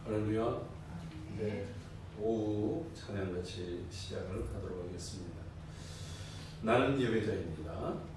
할렐루야. 네, 오후 찬양같이 시작을 하도록 하겠습니다. 나는 예배자입니다. 예배자입니다.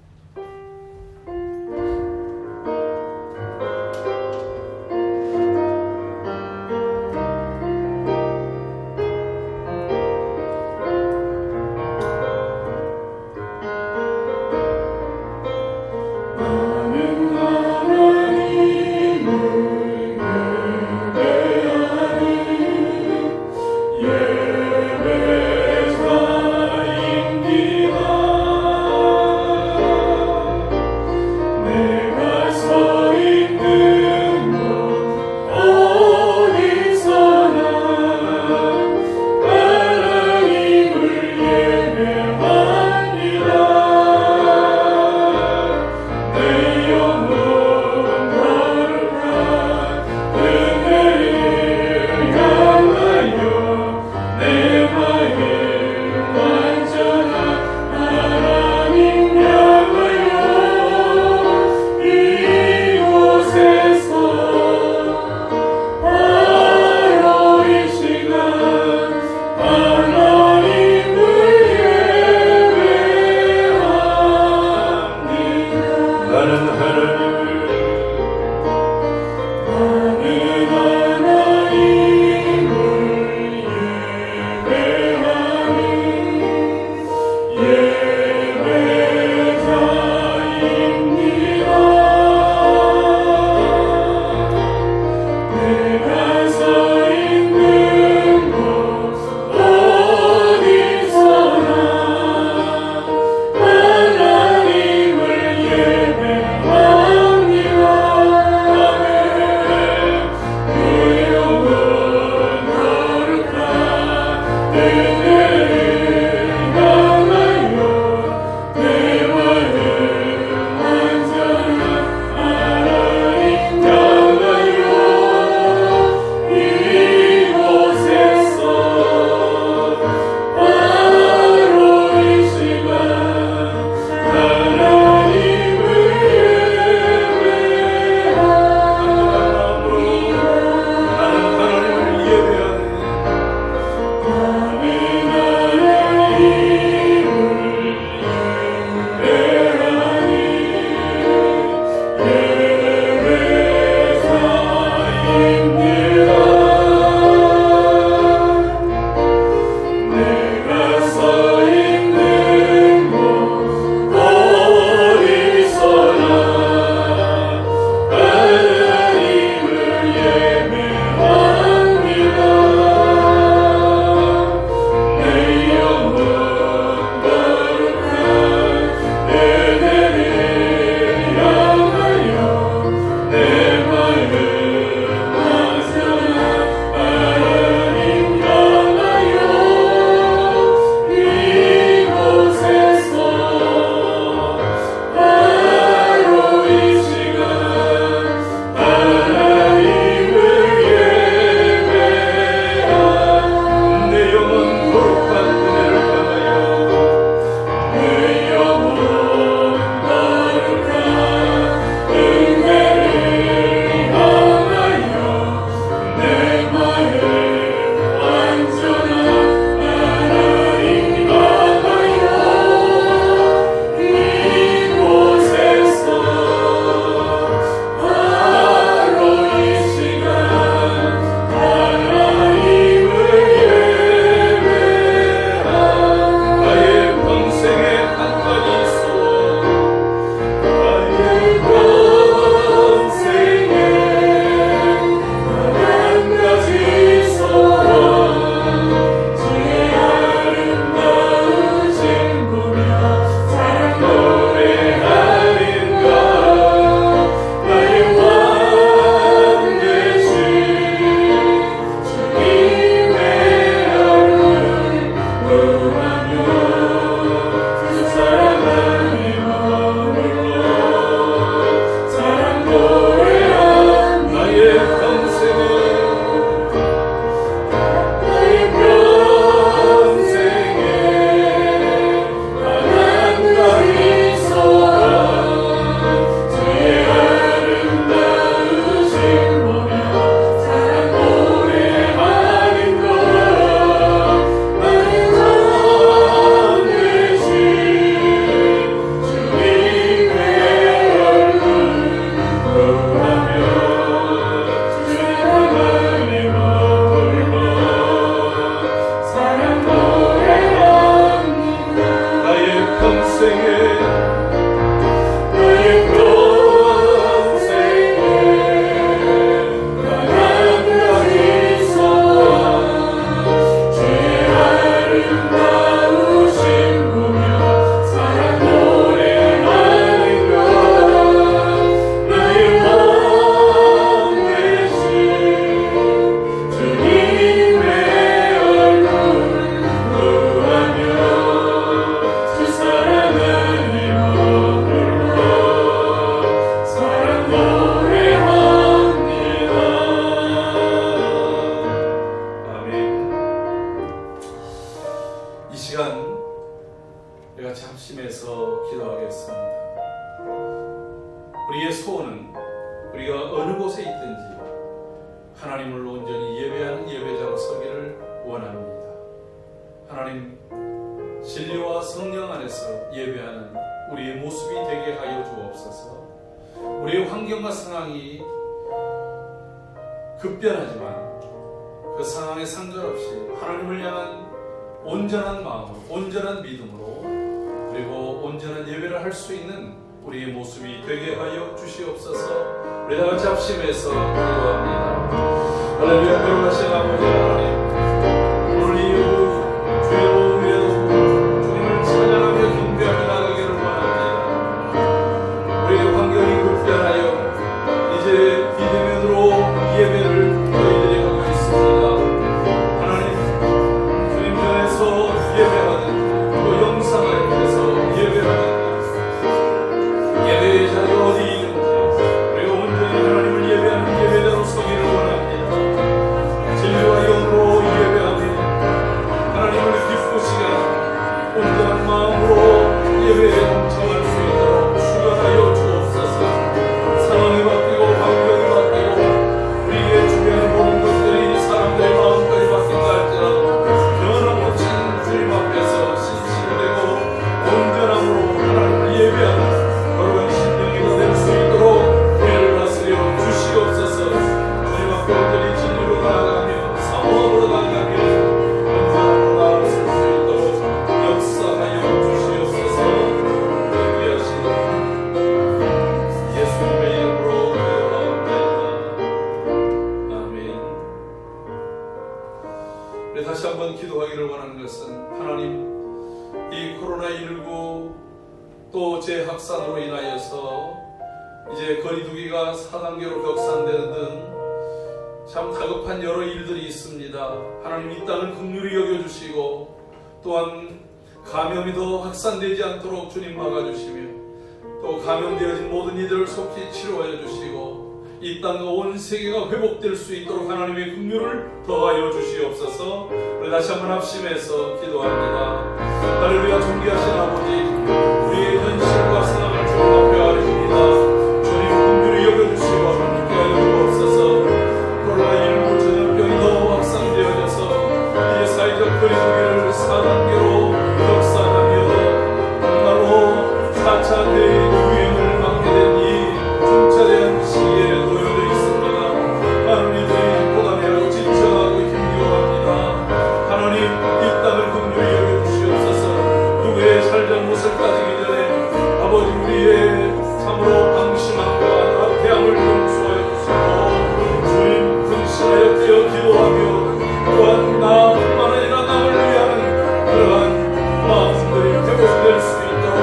우리의 소원은 우리가 어느 곳에 있든지 하나님을 온전히 예배하는 예배자로 서기를 원합니다. 하나님, 진리와 성령 안에서 예배하는 우리의 모습이 되게 하여 주옵소서. 우리의 환경과 상황이 급변하지만 그 상황에 상관없이 하나님을 향한 온전한 마음으로, 온전한 믿음으로, 그리고 온전한 예배를 할 수 있는 우리의 모습이 되게 하여 주시옵소서. 우리 다 같이 합심해서 기도합니다. 할렐루야. 거룩하신 아버지 하나님, 오늘 이 주의 오후에도 주님을 찬양하며 경배하며 나가기를 원합니다. 우리의 환경이 급변하여 이제 비대면으로 예배를 저희들이 하고 있습니다. 하나님, 주님 전에서 예배하는 또 영상을 통해서 예배하는 예배의 자리 어디 있는지 우리가 온전히 하나님을 예배하는 예배자로 서기를 원합니다. 진리와 영으로 예배하며 하나님을 기쁘시게 하는 온전한 마음으로 예배에 동참할 수 있도록 축원하여 주옵소서. 상황이 바뀌고 환경이 바뀌고 우리의 주변의 모든 것들이 사람들의 마음까지 바뀐다 할지라도 변함없이 주님 앞에서 신실되고 온전함으로 하나님을 예배하는 거룩한 신령이가 될 수 있도록 우리를 다스려 주시옵소서. 주님 앞에 온전히 진리로 나아가며 사모함으로 나아가며 온전함으로 나아갈 수 있도록 역사하여 주시옵소서. 귀하신 예수님의 이름으로 기도합니다. 아멘. 우리 다시 한번 기도하기를 원하는 것은, 하나님, 이 코로나19 또 재확산으로 인하여서 이제 거리두기가 4단계로 격상되는 등 참 다급한 여러 일들이 있습니다. 하나님, 이 땅을 긍휼히 여겨주시고 또한 감염이 더 확산되지 않도록 주님 막아주시며 또 감염되어진 모든 이들을 속히 치료하여 주시고 이 땅과 온 세계가 회복될 수 있도록 하나님의 긍휼을 더하여 주시옵소서. 우리 다시 한번 합심해서 기도합니다. 할렐루야. 존귀하신 아버지, 우리의 현실과 상황을 주님 앞에 아뢰옵니다. 주님 긍휼히 여겨주시고 함께 하여 주옵소서. 코로나19 전염병이 더 확산되어져서 이제 사회적 거리두기를 4단계로 격상하며 정말로 4차 대유행을 맞게 된 이 중차대한 시기에 놓여져 있습니다. 많은 이들이 고단해하고 지쳐가고 힘겨워합니다. 하나님, 이 땅을 긍휼히 여겨주시옵소서. 누구의 잘잘못을 따지기 전에 아버지, 우리의 참으로 방심함과 나태함을 용서하여 주시고 주님 근신하여 깨어 기도하며 또한 나뿐만 아니라 남을 위하는 그러한 마음들이 회복될 수 있도록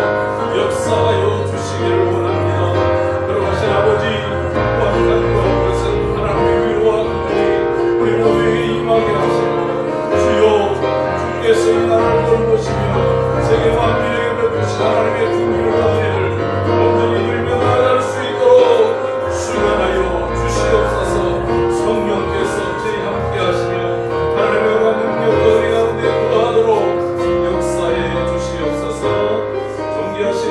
역사하여 주시기를 원합니다. 거룩하신 아버지, 또한 간구하는 것은 하나님의 위로와 긍휼이 우리 모두에게 임하게 하시고 주여, 주께서 이 나라를 돌보시며 세계 만민에게 베푸신 하나님의 긍휼과 은혜를 온전히 누리며 나아갈 수 있도록 수련하여 주시옵소서. 성령께서 저희 함께 하시며 하나님의 영광 능력과 은혜 가운데 거하도록 역사해 주시옵소서. 존귀하신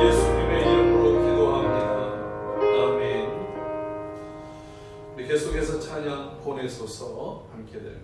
예수님의 이름으로 기도합니다. 아멘. 우리 계속해서 찬양 보내소서 함께 됩니다.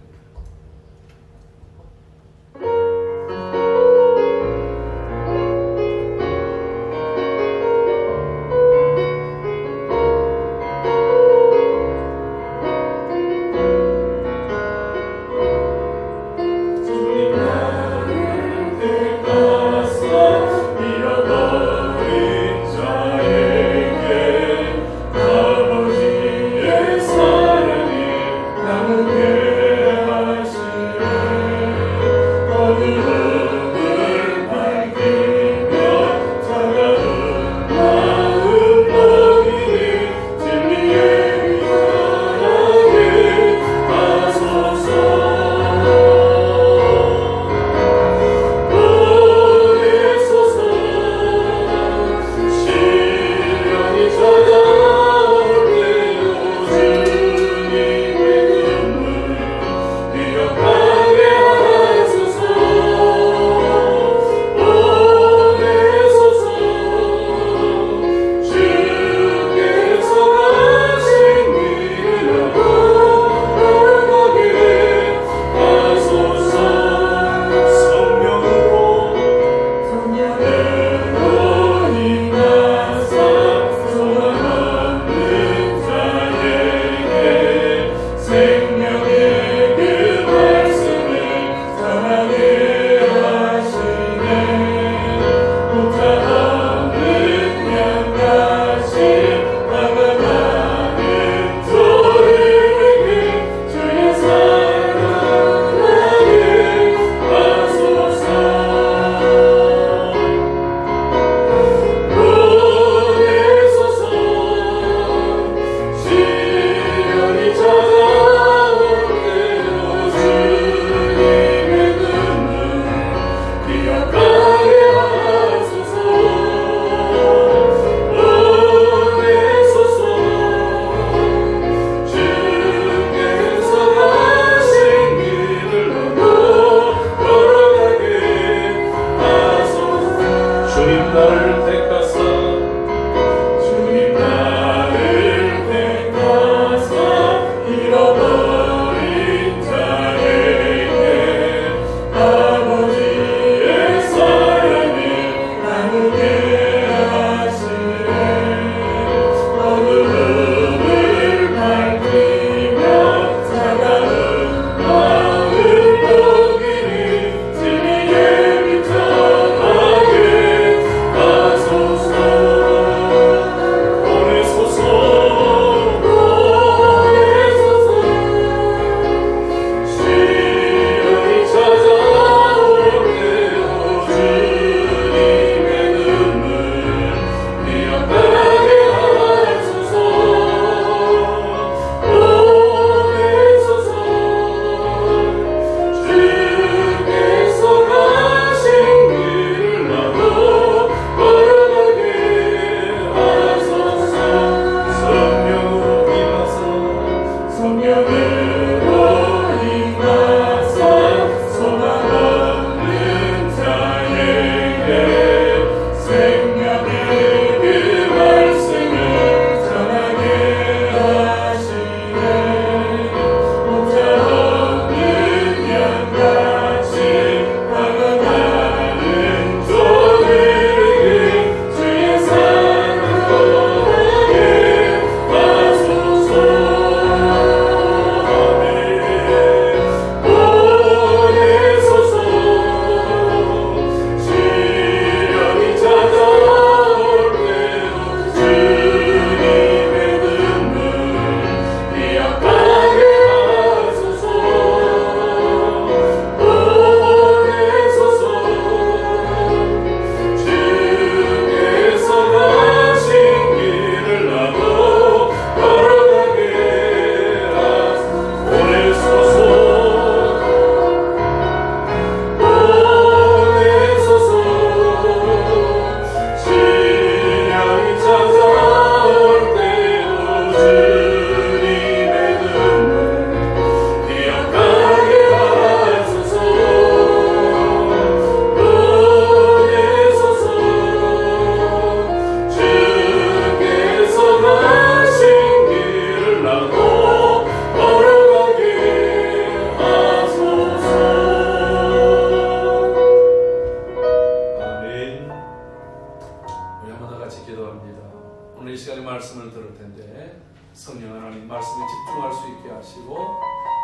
성령 하나님 말씀에 집중할 수 있게 하시고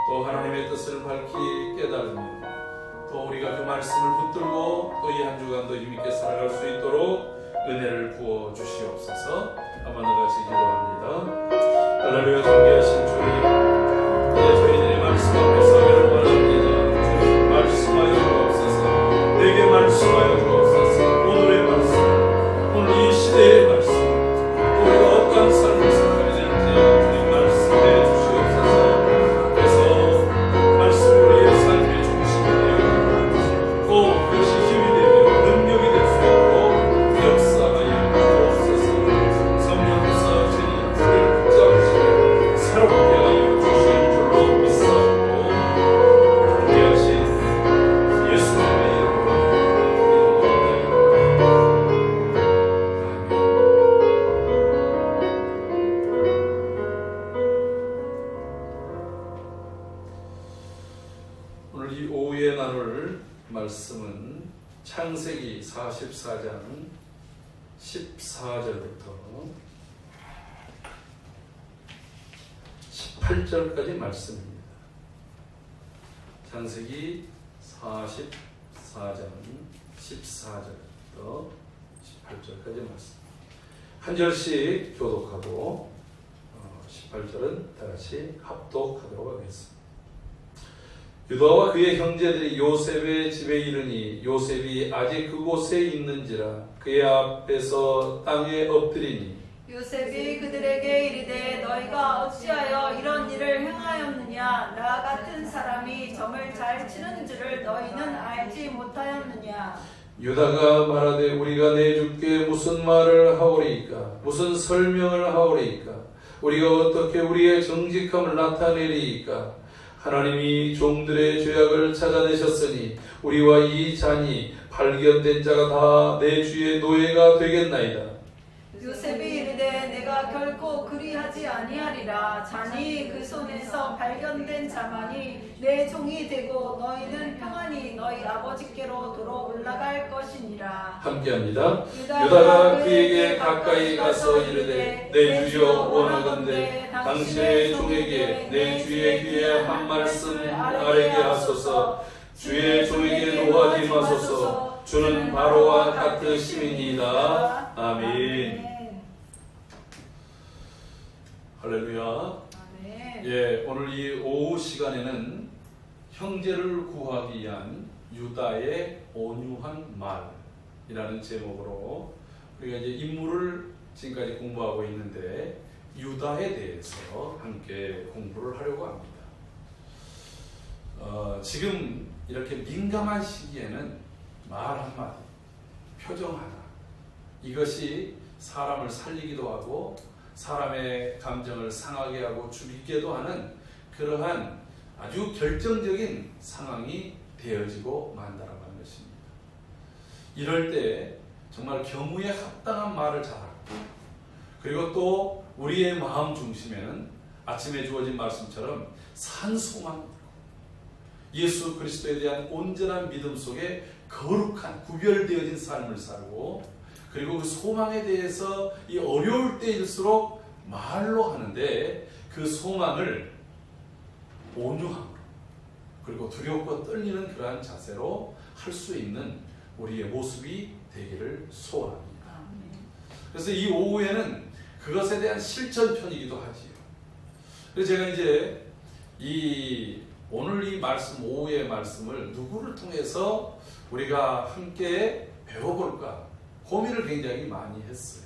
또 하나님의 뜻을 밝히 깨달으며 또 우리가 그 말씀을 붙들고 또 이 한 주간도 힘있게 살아갈 수 있도록 은혜를 부어 주시옵소서. 한번 나같이 기도합니다. 할렐루야. 존귀하신 주님, 이제 저희들의 말씀 앞에 서기를 원합니다. 주님 말씀하여 주옵소서. 내게 말씀하여 주옵소서. 오늘의 말씀, 오늘 이 시대의 말씀, 또 우리가 어떠한 삶을 살아가야 되는지 주님 말씀해 주시옵소서. 그래서 말씀이 우리의 삶의 중심이 되어 또 그것이 힘이 되며 능력이 될 수 있도록 역사하여 주옵소서. 성령께서 주님 우리를 붙잡으시고 새롭게 하여 주신 줄로 믿사오고 존귀하신 예수님의 이름으로 기도하옵나이다. 오늘 이 오후에 나눌 말씀은 창세기 44장 14절부터 18절까지 말씀입니다. 창세기 44장 14절부터 18절까지 말씀. 한 절씩 교독하고 18절은 다 같이 합독하도록 하겠습니다. 유다와 그의 형제들이 요셉의 집에 이르니 요셉이 아직 그곳에 있는지라 그의 앞에서 땅에 엎드리니 요셉이 그들에게 이르되 너희가 어찌하여 이런 일을 행하였느냐 나 같은 사람이 점을 잘 치는 줄을 너희는 알지 못하였느냐. 유다가 말하되 우리가 내 주께 무슨 말을 하오리이까 무슨 설명을 하오리이까 우리가 어떻게 우리의 정직함을 나타내리이까 하나님이 종들의 죄악을 찾아내셨으니 우리와 이 잔이 발견된 자가 다 내 주의 노예가 되겠나이다. 요셉이 이르되 내가 결코 그리하지 아니하리라. 잔이 그 손에서 발견된 자만이 내 종이 되고 너희는 평안히 너희 아버지께로 돌아 올라갈 것이니라. 함께합니다. 유다가 그에게 가까이 가서 이르되 내 주여 원하건대 당신의 종에게 내 주의 귀에 한 말씀 아뢰게 하소서. 주의 종에게 노하지 마소서. 주는 바로와 같으심이니이다. 아멘. 할렐루야. 예, 오늘 이 오후 시간에는 형제를 구하기 위한 유다의 온유한 말이라는 제목으로 우리가 이제 인물을 지금까지 공부하고 있는데 유다에 대해서 함께 공부를 하려고 합니다. 지금 이렇게 민감한 시기에는 말 한마디, 표정 하나, 이것이 사람을 살리기도 하고 사람의 감정을 상하게 하고 죽이게도 하는 그러한 아주 결정적인 상황이 되어지고 만다라고 하는 것입니다. 이럴 때 정말 경우에 합당한 말을 잘하고 그리고 또 우리의 마음 중심에는 아침에 주어진 말씀처럼 산소망 예수 그리스도에 대한 온전한 믿음 속에 거룩한 구별되어진 삶을 살고 그리고 그 소망에 대해서 이 어려울 때일수록 말로 하는데 그 소망을 온유함으로 그리고 두렵고 떨리는 그러한 자세로 할 수 있는 우리의 모습이 되기를 소원합니다. 그래서 이 오후에는 그것에 대한 실천편이기도 하지요. 그래서 제가 이제 오늘 이 말씀, 오후의 말씀을 누구를 통해서 우리가 함께 배워볼까 고민을 굉장히 많이 했어요.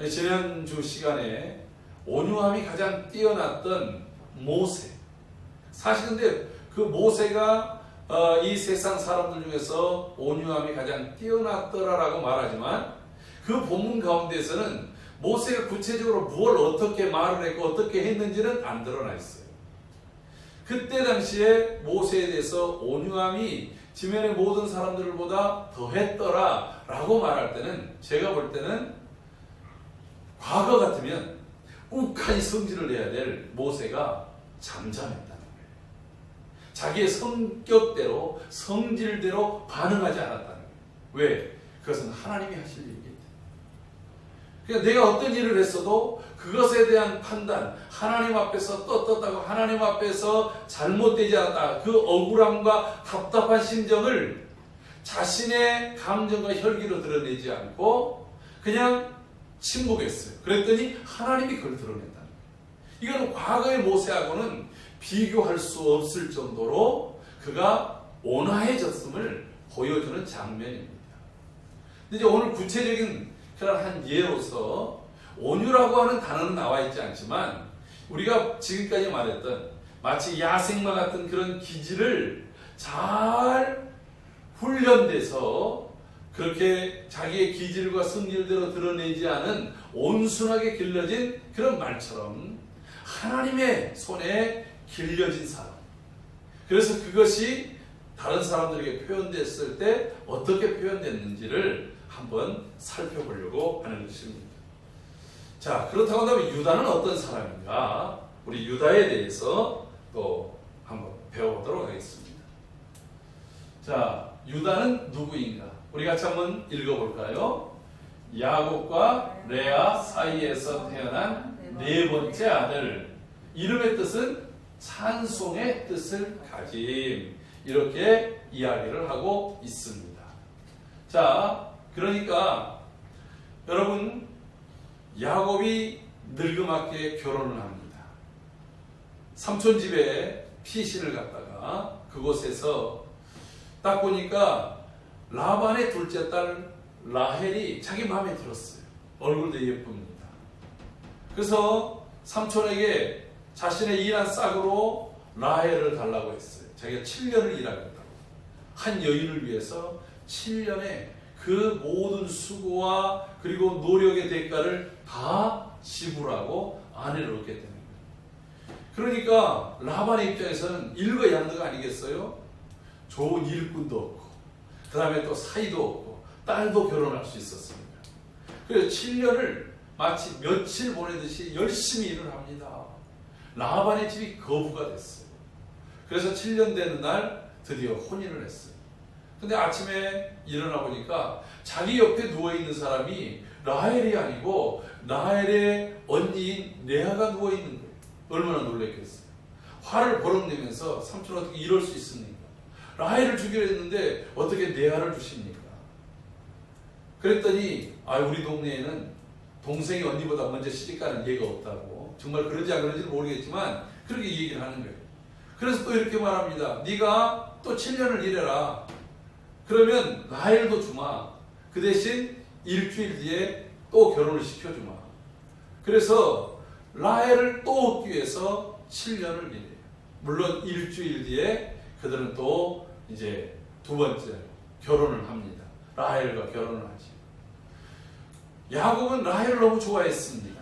지난주 시간에 온유함이 가장 뛰어났던 모세. 사실 근데 그 모세가 이 세상 사람들 중에서 온유함이 가장 뛰어났더라라고 말하지만 그 본문 가운데에서는 모세가 구체적으로 무엇을 어떻게 말을 했고 어떻게 했는지는 안 드러나 있어요. 그때 당시에 모세에 대해서 온유함이 지면의 모든 사람들보다 더했더라 라고 말할 때는 제가 볼 때는 과거 같으면 욱하니 성질을 내야 될 모세가 잠잠했다는 거예요. 자기의 성격대로 성질대로 반응하지 않았다는 거예요. 왜? 그것은 하나님이 하실 일이기 때문에. 그러니까 내가 어떤 일을 했어도 그것에 대한 판단, 하나님 앞에서 떳떳하고 하나님 앞에서 잘못되지 않았다. 그 억울함과 답답한 심정을 자신의 감정과 혈기로 드러내지 않고 그냥 침묵했어요. 그랬더니 하나님이 그걸 드러낸다. 이건 과거의 모세하고는 비교할 수 없을 정도로 그가 온화해졌음을 보여주는 장면입니다. 근데 이제 오늘 구체적인 그런 한 예로서 온유라고 하는 단어는 나와 있지 않지만 우리가 지금까지 말했던 마치 야생마 같은 그런 기질을 잘 훈련돼서 그렇게 자기의 기질과 성질대로 드러내지 않은 온순하게 길러진 그런 말처럼 하나님의 손에 길려진 사람. 그래서 그것이 다른 사람들에게 표현됐을 때 어떻게 표현됐는지를 한번 살펴보려고 하는 것입니다. 자, 그렇다고 한다면 유다는 어떤 사람인가? 우리 유다에 대해서 또 한번 배워보도록 하겠습니다. 자, 유다는 누구인가? 우리 같이 한번 읽어볼까요? 야곱과 레아 사이에서 태어난 네 번째 아들. 이름의 뜻은 찬송의 뜻을 가짐. 이렇게 이야기를 하고 있습니다. 자, 그러니까 여러분, 야곱이 늙음하게 결혼을 합니다. 삼촌 집에 피신을 갔다가 그곳에서 딱 보니까 라반의 둘째 딸 라헬이 자기 마음에 들었어요. 얼굴도 예쁩니다. 그래서 삼촌에게 자신의 일한 싹으로 라헬을 달라고 했어요. 자기가 7년을 일하겠다고. 한 여인을 위해서 7년의 그 모든 수고와 그리고 노력의 대가를 다 지불하고 아내를 얻게 되는 거예요. 그러니까 라반의 입장에서는 일거양득 아니겠어요? 좋은 일꾼도 없고 그 다음에 또 사이도 없고 딸도 결혼할 수 있었습니다. 그래서 7년을 마치 며칠 보내듯이 열심히 일을 합니다. 라반의 집이 거부가 됐어요. 그래서 7년 되는 날 드디어 혼인을 했어요. 근데 아침에 일어나 보니까 자기 옆에 누워있는 사람이 라헬이 아니고 라헬의 언니인 레아가 누워있는 거예요. 얼마나 놀랬겠어요. 화를 버럭내면서 삼촌 어떻게 이럴 수 있습니까? 라헬을 주기로 했는데 어떻게 레아를 주십니까? 그랬더니 우리 동네에는 동생이 언니보다 먼저 시집가는 예가 없다고. 정말 그런지 안 그런지는 모르겠지만 그렇게 얘기를 하는 거예요. 그래서 또 이렇게 말합니다. 네가 또 7년을 일해라. 그러면 라헬도 주마. 그 대신 일주일 뒤에 또 결혼을 시켜주마. 그래서 라헬을 또 얻기 위해서 7년을 일해요. 물론 일주일 뒤에 그들은 또 이제 두 번째 결혼을 합니다. 라헬과 결혼을 하지. 야곱은 라헬을 너무 좋아했습니다.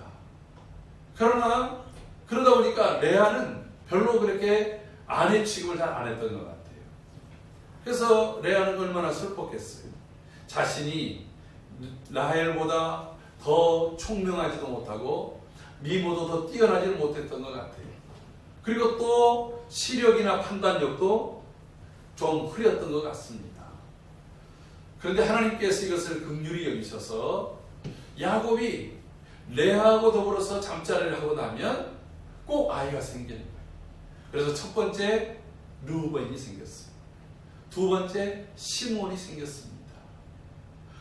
그러나 그러다 보니까 레아는 별로 그렇게 아내 취급을 잘 안 했던 것 같아요. 그래서 레아는 얼마나 슬펐겠어요. 자신이 라헬보다 더 총명하지도 못하고 미모도 더 뛰어나지를 못했던 것 같아요. 그리고 또 시력이나 판단력도 좀 흐렸던 것 같습니다. 그런데 하나님께서 이것을 긍휼히 여기셔서 야곱이 레아하고 더불어서 잠자리를 하고 나면 꼭 아이가 생기는 거예요. 그래서 첫 번째 르우벤이 생겼어요. 두 번째 시몬이 생겼습니다.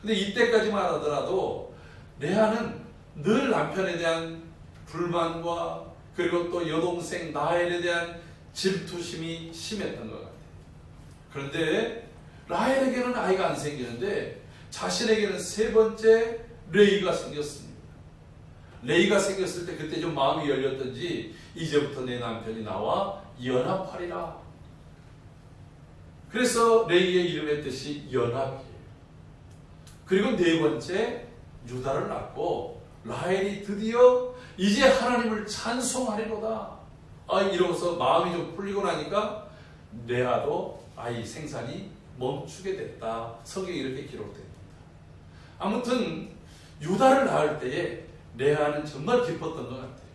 근데 이때까지만 하더라도 레아는 늘 남편에 대한 불만과 그리고 또 여동생 라헬에 대한 질투심이 심했던 것 같아요. 그런데 라헬에게는 아이가 안 생기는데 자신에게는 세 번째 레이가 생겼습니다. 레이가 생겼을 때 그때 좀 마음이 열렸던지 이제부터 내 남편이 나와 연합하리라. 그래서 레이의 이름의 뜻이 연합이에요. 그리고 네 번째 유다를 낳고 라헬이 드디어 이제 하나님을 찬송하리로다. 이러면서 마음이 좀 풀리고 나니까 레아도 아이 생산이 멈추게 됐다. 성경에 이렇게 기록됩니다. 아무튼 유다를 낳을 때에 레아는 정말 기뻤던 것 같아요.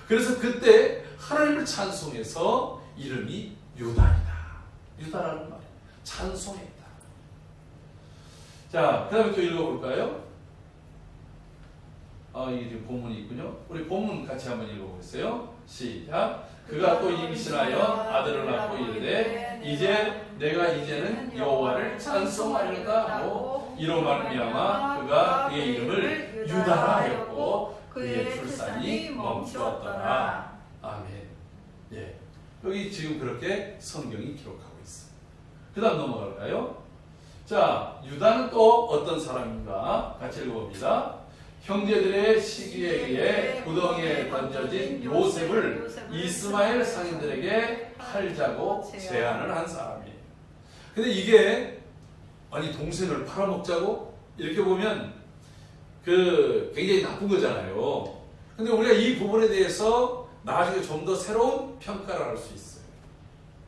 그래서 그때 하나님을 찬송해서 이름이 유다이다. 유다라는 말. 찬송했다. 자, 그 다음에 또 읽어볼까요? 이게 본문이 있군요. 우리 본문 같이 한번 읽어보겠어요. 시작. 그가 또 임신하여 아들을 낳고 이르되 이제는 여호와를 찬송하려다 하고 이로 말미암아 그가 그의 이름을 유다라 하였고 그의 출산이 멈추었더라. 아멘. 예, 여기 지금 그렇게 성경이 기록하고 있어요. 그 다음 넘어갈까요? 자, 유다는 또 어떤 사람인가? 같이 읽어봅니다. 형제들의 시기에 의해 구덩이에 던져진 요셉을 이스마엘 상인들에게 팔자고 제안을 한 사람이에요. 근데 이게 아니 동생을 팔아먹자고? 이렇게 보면 굉장히 나쁜 거잖아요. 근데 우리가 이 부분에 대해서 나중에 좀 더 새로운 평가를 할 수 있어요.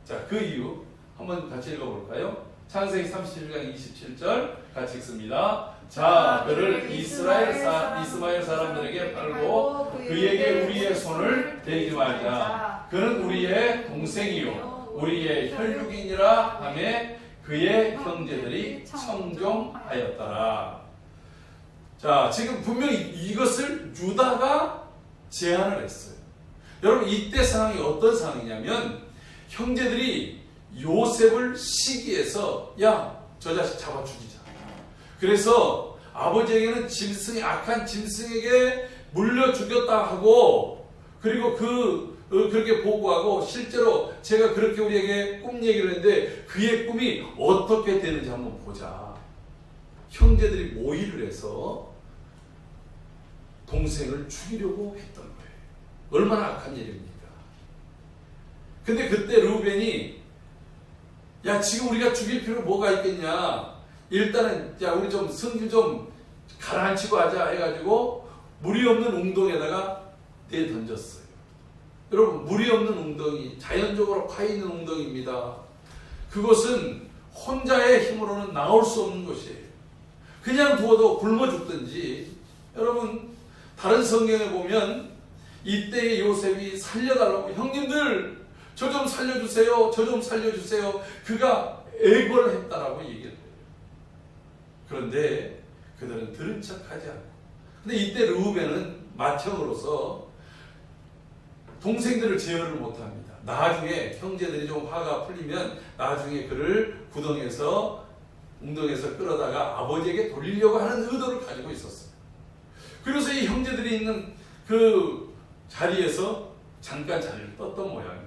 자, 그 이유 한번 같이 읽어볼까요? 창세기 31장 27절 같이 읽습니다. 자, 그를 이스마엘 사람들에게 팔고 그에게 우리의 손을 대지 말자. 그는 우리의 동생이요 우리의 혈육이니라 하매 그의 형제들이 청종하였더라. 자, 지금 분명히 이것을 유다가 제안을 했어요. 여러분, 이때 상황이 어떤 상황이냐면 형제들이 요셉을 시기해서 야, 저 자식 잡아 죽이자. 그래서 아버지에게는 악한 짐승에게 물려 죽였다 하고, 그리고 그렇게 보고하고, 실제로 제가 그렇게 우리에게 꿈 얘기를 했는데 그의 꿈이 어떻게 되는지 한번 보자. 형제들이 모의를 해서 동생을 죽이려고 했던 거예요. 얼마나 악한 일입니까? 근데 그때 르우벤이 야, 지금 우리가 죽일 필요 뭐가 있겠냐. 일단은 야, 우리 좀 성질 좀 가라앉히고 하자 해가지고 물이 없는 웅덩이에다가 내던졌어요. 여러분, 물이 없는 웅덩이, 자연적으로 파있는 웅덩이입니다. 그것은 혼자의 힘으로는 나올 수 없는 것이에요. 그냥 두어도 굶어 죽든지. 여러분, 다른 성경에 보면 이때의 요셉이 살려달라고, 형님들 저 좀 살려주세요, 저 좀 살려주세요, 그가 애걸했다라고 얘기해요. 그런데 그들은 들은 척하지 않고, 근데 이때 르우벤은 맏형으로서 동생들을 제어를 못합니다. 나중에 형제들이 좀 화가 풀리면 나중에 그를 웅덩이에서 끌어다가 아버지에게 돌리려고 하는 의도를 가지고 있었어요. 그래서 이 형제들이 있는 그 자리에서 잠깐 자리를 떴던 모양입니다.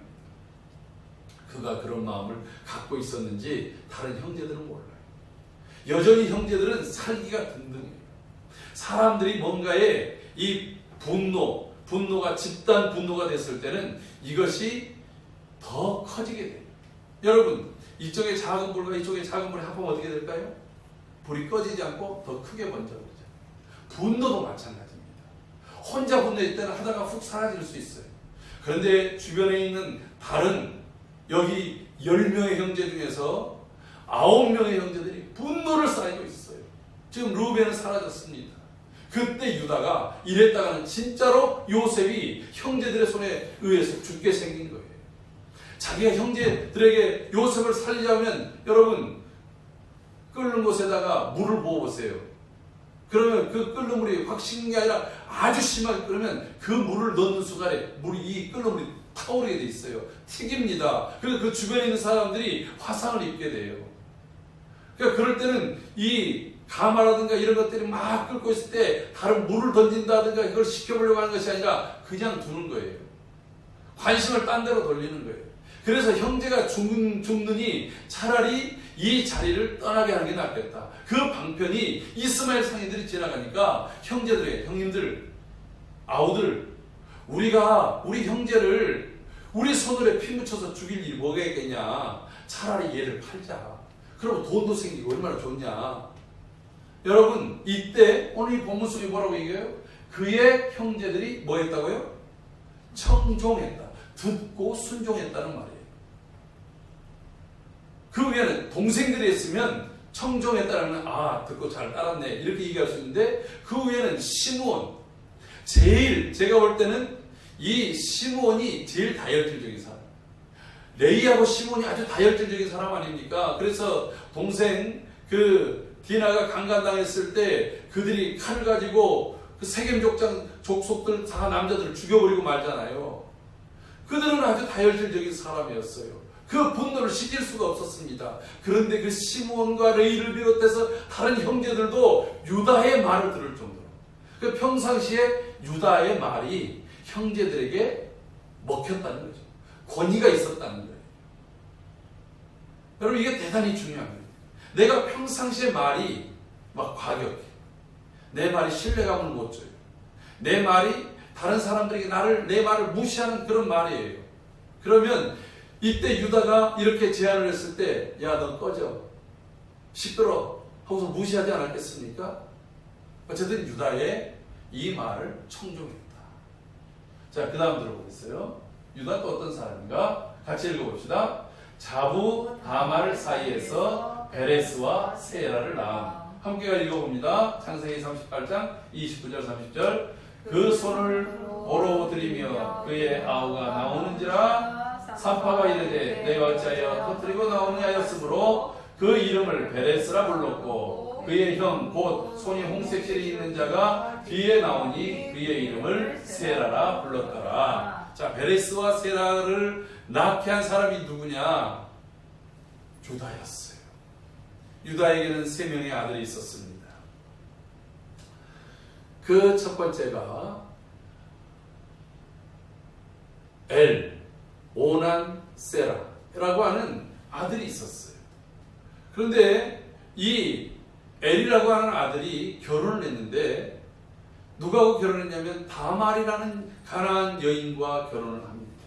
그가 그런 마음을 갖고 있었는지 다른 형제들은 몰라요. 여전히 형제들은 살기가 든든해요. 사람들이 뭔가에 이 분노가 집단 분노가 됐을 때는 이것이 더 커지게 돼요. 여러분, 이쪽에 작은 불과 이쪽에 작은 불이 합하면 어떻게 될까요? 불이 꺼지지 않고 더 크게 번져버리죠. 분노도 마찬가지입니다. 혼자 분노할 때는 하다가 훅 사라질 수 있어요. 그런데 주변에 있는 다른 여기 10명의 형제 중에서 9명의 형제들이 분노를 쌓이고 있어요. 지금 루벤은 사라졌습니다. 그때 유다가 이랬다가는 진짜로 요셉이 형제들의 손에 의해서 죽게 생긴 거예요. 자기가 형제들에게 요셉을 살리자면 여러분, 끓는 곳에다가 물을 부어보세요. 그러면 그 끓는 물이 확 식는 게 아니라 아주 심하게 끓으면 그 물을 넣는 순간에 이 끓는 물이 타오르게 돼 있어요. 튀깁니다. 그래서 그 주변에 있는 사람들이 화상을 입게 돼요. 그러니까 그럴 때는 이 가마라든가 이런 것들이 막 끓고 있을 때 다른 물을 던진다든가 이걸 식혀보려고 하는 것이 아니라 그냥 두는 거예요. 관심을 딴 데로 돌리는 거예요. 그래서 형제가 죽느니 차라리 이 자리를 떠나게 하는 게 낫겠다. 그 방편이 이스마엘 상인들이 지나가니까 형님들, 아우들, 우리가 우리 형제를 우리 손으로 피 묻혀서 죽일 일이 뭐가 있겠냐. 차라리 얘를 팔자. 그러면 돈도 생기고 얼마나 좋냐. 여러분, 이때 오늘 이 본문 속에 뭐라고 얘기해요? 그의 형제들이 뭐 했다고요? 청종했다. 듣고 순종했다는 말이에요. 그 위에는 동생들이 했으면 청종했다는 듣고 잘 따랐네 이렇게 얘기할 수 있는데, 그 위에는 시므온, 제가 볼 때는 이 시므온이 제일 다혈질적인 사람. 레이하고 시므온이 아주 다혈질적인 사람 아닙니까? 그래서 동생 디나가 강간당했을 때 그들이 칼을 가지고 그 세겜 족속들 다 남자들을 죽여버리고 말잖아요. 그들은 아주 다혈질적인 사람이었어요. 그 분노를 식일 수가 없었습니다. 그런데 그 시므온과 레위를 비롯해서 다른 형제들도 유다의 말을 들을 정도로, 그 평상시에 유다의 말이 형제들에게 먹혔다는 거죠. 권위가 있었다는 거예요. 여러분, 이게 대단히 중요한 거예요. 내가 평상시에 말이 막 과격해. 내 말이 신뢰감을 못 줘요. 내 말이 다른 사람들에게 내 말을 무시하는 그런 말이에요. 그러면 이때 유다가 이렇게 제안을 했을 때, 야, 너 꺼져. 시끄러. 하고서 무시하지 않았겠습니까? 어쨌든 유다의 이 말을 청종했다. 자, 그 다음 들어보겠어요. 유다가 어떤 사람인가? 같이 읽어봅시다. 자부 다말 사이에서 베레스와 세라를 낳은. 함께 읽어봅니다. 창세기 38장 29절 30절. 그 손을 보러 들이며 그의 아우가 나오는지라 산파가 이르되 내가 어찌하여 터뜨리고 나오느냐 하였으므로 그 이름을 베레스라 불렀고 그의 형 곧 손이 홍색실이 있는 자가 뒤에 나오니 그의 이름을 세라라 불렀더라. 자, 베레스와 세라를 낳게 한 사람이 누구냐? 유다였어요. 유다에게는 3명의 아들이 있었습니다. 그 첫 번째가 오난, 세라라고 하는 아들이 있었어요. 그런데 이 엘이라고 하는 아들이 결혼을 했는데 누가하고 결혼했냐면 다말이라는 가나안 여인과 결혼을 합니다.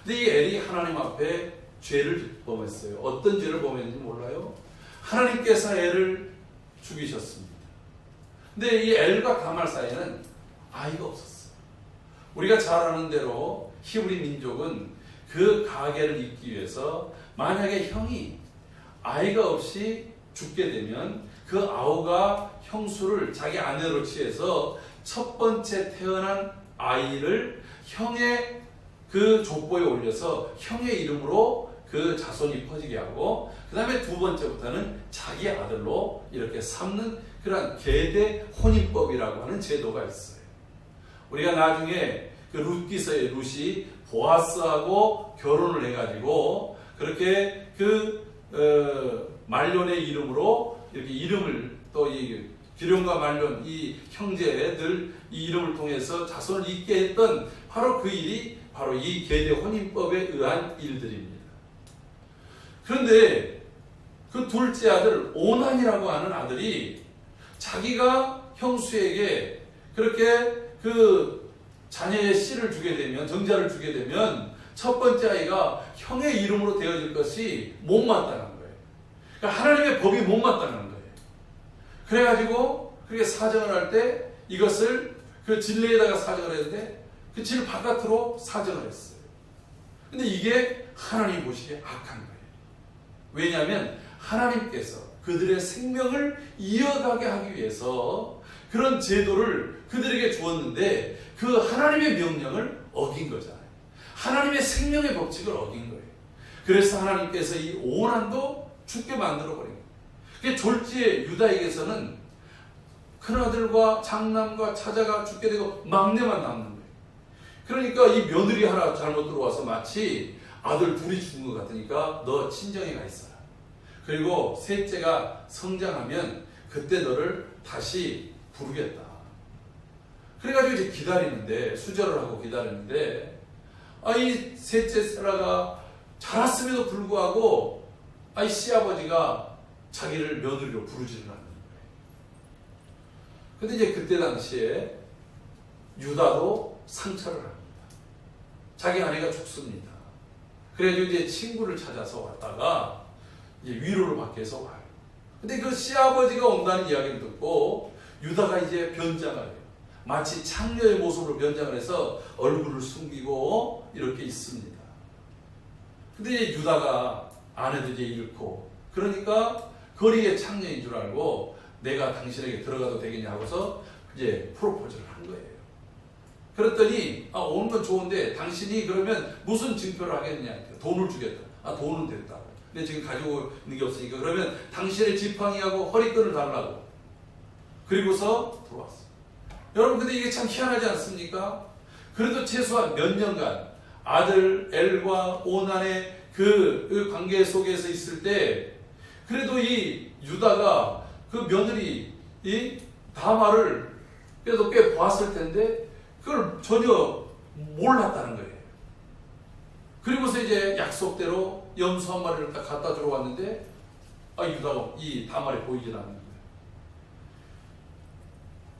근데 이 엘이 하나님 앞에 죄를 범했어요. 어떤 죄를 범했는지 몰라요? 하나님께서 엘을 죽이셨습니다. 근데 이 엘과 다말 사이에는 아이가 없었어요. 우리가 잘 아는 대로 히브리 민족은 그 가계를 잇기 위해서 만약에 형이 아이가 없이 죽게 되면 그 아우가 형수를 자기 아내로 취해서 첫 번째 태어난 아이를 형의 그 족보에 올려서 형의 이름으로 그 자손이 퍼지게 하고 그 다음에 두 번째부터는 자기 아들로 이렇게 삼는 그런 계대 혼인법이라고 하는 제도가 있어요. 우리가 나중에 그 룻기서의 룻이 보아스하고 결혼을 해가지고 그렇게 말론의 이름으로 이렇게 이름을 또 이 기럐과 말론 이 형제들 이 이름을 통해서 자손을 잇게 했던 바로 그 일이 바로 이 계대 혼인법에 의한 일들입니다. 그런데 그 둘째 아들 오난이라고 하는 아들이 자기가 형수에게 그렇게 그 자녀의 씨를 주게 되면 정자를 주게 되면 첫 번째 아이가 형의 이름으로 되어질 것이 못마땅한 거예요. 그러니까 하나님의 법이 못마땅한 거예요. 그래가지고 그렇게 사정을 할 때 이것을 그 진례에다가 사정을 했는데 그 질 바깥으로 사정을 했어요. 근데 이게 하나님 보시기에 악한 거예요. 왜냐하면 하나님께서 그들의 생명을 이어가게 하기 위해서 그런 제도를 그들에게 주었는데 그 하나님의 명령을 어긴 거잖아요. 하나님의 생명의 법칙을 어긴 거예요. 그래서 하나님께서 이 오난도 죽게 만들어버린 거예요. 그게 졸지에 유다에게서는 큰아들과 장남과 차자가 죽게 되고 막내만 남는 거예요. 그러니까 이 며느리 하나 잘못 들어와서 마치 아들 둘이 죽은 것 같으니까 너 친정에 가 있어라. 그리고 셋째가 성장하면 그때 너를 다시 부르겠다. 그래가지고 이제 기다리는데 수절을 하고 기다리는데 이 셋째 세라가 자랐음에도 불구하고 이 시아버지가 자기를 며느리로 부르지는 않는 거예요. 근데 이제 그때 당시에 유다도 상처를 합니다. 자기 아내가 죽습니다. 그래가지고 이제 친구를 찾아서 왔다가 이제 위로를 받기 위해서 와요. 근데 그 시아버지가 온다는 이야기를 듣고 유다가 이제 변장을 해요. 마치 창녀의 모습으로 변장을 해서 얼굴을 숨기고 이렇게 있습니다. 근데 이제 유다가 아내도 이제 잃고 그러니까 거리의 창녀인 줄 알고 내가 당신에게 들어가도 되겠냐 하고서 이제 프로포즈를 한 거예요. 그랬더니 오는 건 좋은데 당신이 그러면 무슨 증표를 하겠냐? 돈을 주겠다. 돈은 됐다. 근데 지금 가지고 있는 게 없으니까 그러면 당신의 지팡이하고 허리끈을 달라고. 그리고서 들어왔어요. 여러분 근데 이게 참 희한하지 않습니까? 그래도 최소한 몇 년간 아들 엘과 오난의 그 관계 속에서 있을 때 그래도 이 유다가 그 며느리 이 다말을 그래도 꽤 보았을 텐데 그걸 전혀 몰랐다는 거예요. 그리고서 이제 약속대로 염소 한 마리를 딱 갖다 주러 왔는데 유다가 이 다말이 보이질 않는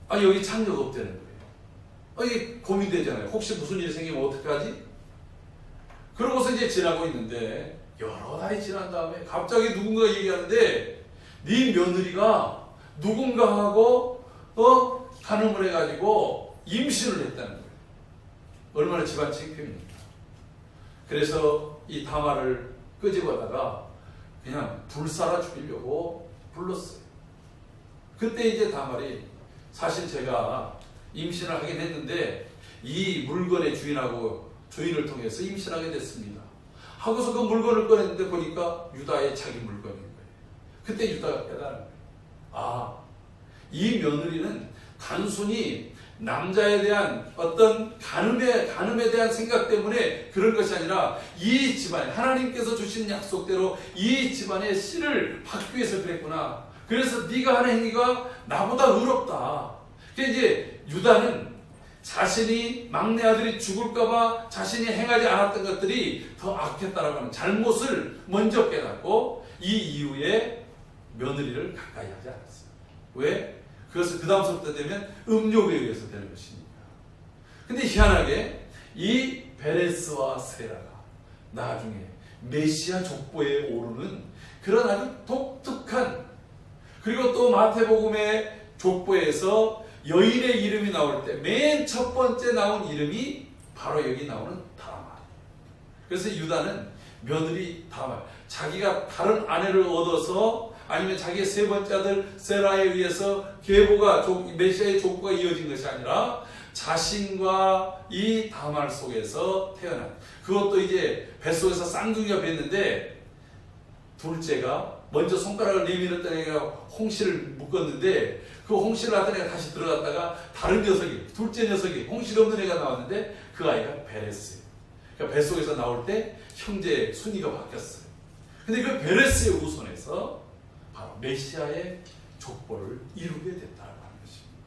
거예요. 여기 창녀가 없다는 거예요. 이게 고민되잖아요. 혹시 무슨 일이 생기면 어떡하지? 그러고서 이제 지나고 있는데 여러 달이 지난 다음에 갑자기 누군가가 얘기하는데 네 며느리가 누군가하고 간음을 해가지고 임신을 했다는 거예요. 얼마나 집안 창피입니까? 그래서 이 다말을 끄집어다가 그냥 불살아 죽이려고 불렀어요. 그때 이제 다말이 사실 제가 임신을 하긴 했는데 이 물건의 주인하고 조인을 통해서 임신하게 됐습니다. 하고서 그 물건을 꺼냈는데 보니까 유다의 자기 물건인 거예요. 그때 유다가 깨달은 거예요. 이 며느리는 단순히 남자에 대한 어떤 간음에 대한 생각 때문에 그런 것이 아니라 이 집안, 하나님께서 주신 약속대로 이 집안의 씨를 받기 위해서 그랬구나. 그래서 네가 하는 행위가 나보다 의롭다. 그러니까 이제 유다는 자신이 막내 아들이 죽을까봐 자신이 행하지 않았던 것들이 더 악했다라고 하는 잘못을 먼저 깨닫고 이 이후에 며느리를 가까이 하지 않았어요. 왜? 그것을 그 다음부터 되면 음욕에 의해서 되는 것이니까. 근데 희한하게 이 베레스와 세라가 나중에 메시아 족보에 오르는 그런 아주 독특한, 그리고 또 마태복음의 족보에서 여인의 이름이 나올 때 맨 첫 번째 나온 이름이 바로 여기 나오는 다말. 그래서 유다는 며느리 다말, 자기가 다른 아내를 얻어서 아니면 자기의 세 번째 아들 세라에 의해서 계보가 메시아의 족보가 이어진 것이 아니라 자신과 이 다말 속에서 태어난, 그것도 이제 뱃속에서 쌍둥이가 뵀는데 둘째가 먼저 손가락을 내밀었던 애가 홍실을 묶었는데 그 홍실을 하던 애가 다시 들어갔다가 다른 녀석이, 둘째 녀석이 홍실 없는 애가 나왔는데 그 아이가 베레스예요. 그러니까 뱃속에서 나올 때 형제 순위가 바뀌었어요. 근데 그 베레스의 후손에서 바로 메시아의 족보를 이루게 됐다고 하는 것입니다.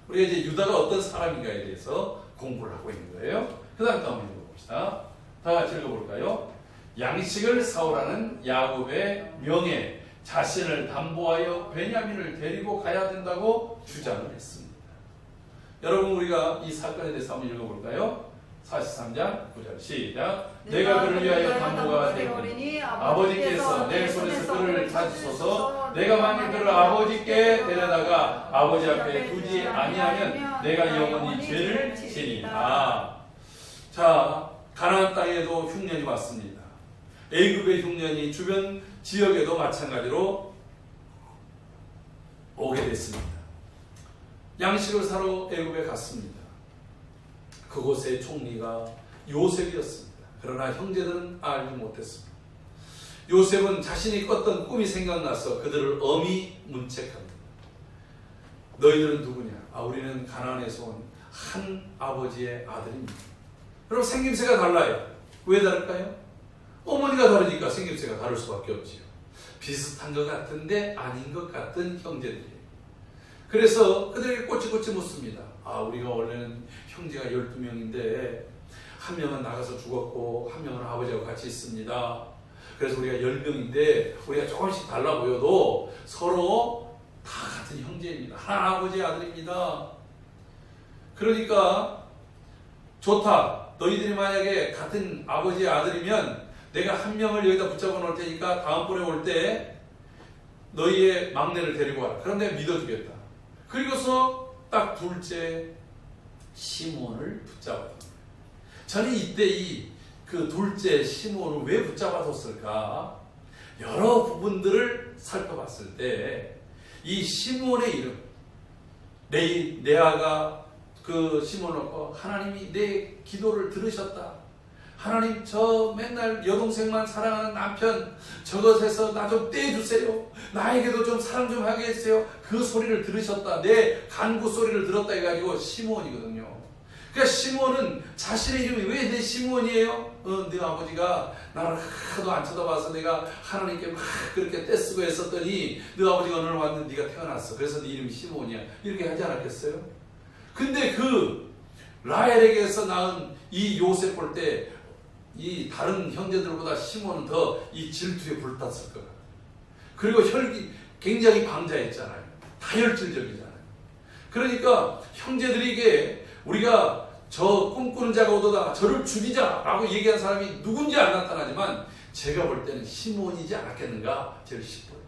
우리가 이제 유다가 어떤 사람인가에 대해서 공부를 하고 있는 거예요. 그 다음 또 한번 읽어봅시다. 다 같이 읽어볼까요? 양식을 사오라는 야곱의 명예, 자신을 담보하여 베냐민을 데리고 가야 된다고 주장을 했습니다. 여러분, 우리가 이 사건에 대해서 한번 읽어볼까요? 43장 9절 시작. 내가 그를 위하여 담보가 되오리니 아버지께서 내 손에서 그를 찾으소서. 내가 만일 그를 아버지께 데려다가 아버지 앞에 두지 아니하면 내가 영원히 죄를 지리라. 자, 가나안 땅에도 흉년이 왔습니다. 애굽의 흉년이 주변 지역에도 마찬가지로 오게 됐습니다. 양식을 사러 애굽에 갔습니다. 그곳의 총리가 요셉이었습니다. 그러나 형제들은 알지 못했습니다. 요셉은 자신이 꿨던 꿈이 생각나서 그들을 엄히 문책합니다. 너희들은 누구냐? 우리는 가나안에서 온 한 아버지의 아들입니다. 여러분, 생김새가 달라요. 왜 다를까요? 어머니가 다르니까 생김새가 다를 수밖에 없지요. 비슷한 것 같은데 아닌 것 같은 형제들이에요. 그래서 그들에게 꼬치꼬치 묻습니다. 우리가 원래는 형제가 12명인데 한 명은 나가서 죽었고 한 명은 아버지하고 같이 있습니다. 그래서 우리가 10명인데 우리가 조금씩 달라 보여도 서로 다 같은 형제입니다. 하나 아버지의 아들입니다. 그러니까 좋다. 너희들이 만약에 같은 아버지의 아들이면 내가 한 명을 여기다 붙잡아 놓을 테니까 다음번에 올 때 너희의 막내를 데리고 와라. 그럼 내가 믿어주겠다. 그리고서 딱 둘째 시몬을 붙잡았다. 저는 이때 그 둘째 시몬을 왜 붙잡아뒀을까? 여러 부분들을 살펴봤을 때 이 시몬의 이름, 레아가 그 시몬을 하나님이 내 기도를 들으셨다. 하나님 저 맨날 여동생만 사랑하는 남편 저것에서 나 좀 떼주세요. 나에게도 좀 사랑 좀 하게 해주세요. 그 소리를 들으셨다. 내 간구 소리를 들었다 해가지고 시므온이거든요. 그러니까 시므온은 자신의 이름이 왜 내 시므온이에요? 네 아버지가 나를 하도 안 쳐다봐서 내가 하나님께 막 그렇게 떼쓰고 했었더니 네 아버지가 어느 날 왔는데 네가 태어났어. 그래서 네 이름이 시므온이야. 이렇게 하지 않았겠어요? 근데 그 라헬에게서 낳은 이 요셉 볼 때 이 다른 형제들보다 시므온은 더 이 질투에 불탔을 거야. 그리고 혈기 굉장히 방자했잖아요. 다혈질적이잖아요. 그러니까 형제들에게 우리가 저 꿈꾸는 자가 오도다 저를 죽이자라고 얘기한 사람이 누군지 안 나타나지만 제가 볼 때는 시므온이지 않았겠는가 저를 싶어요.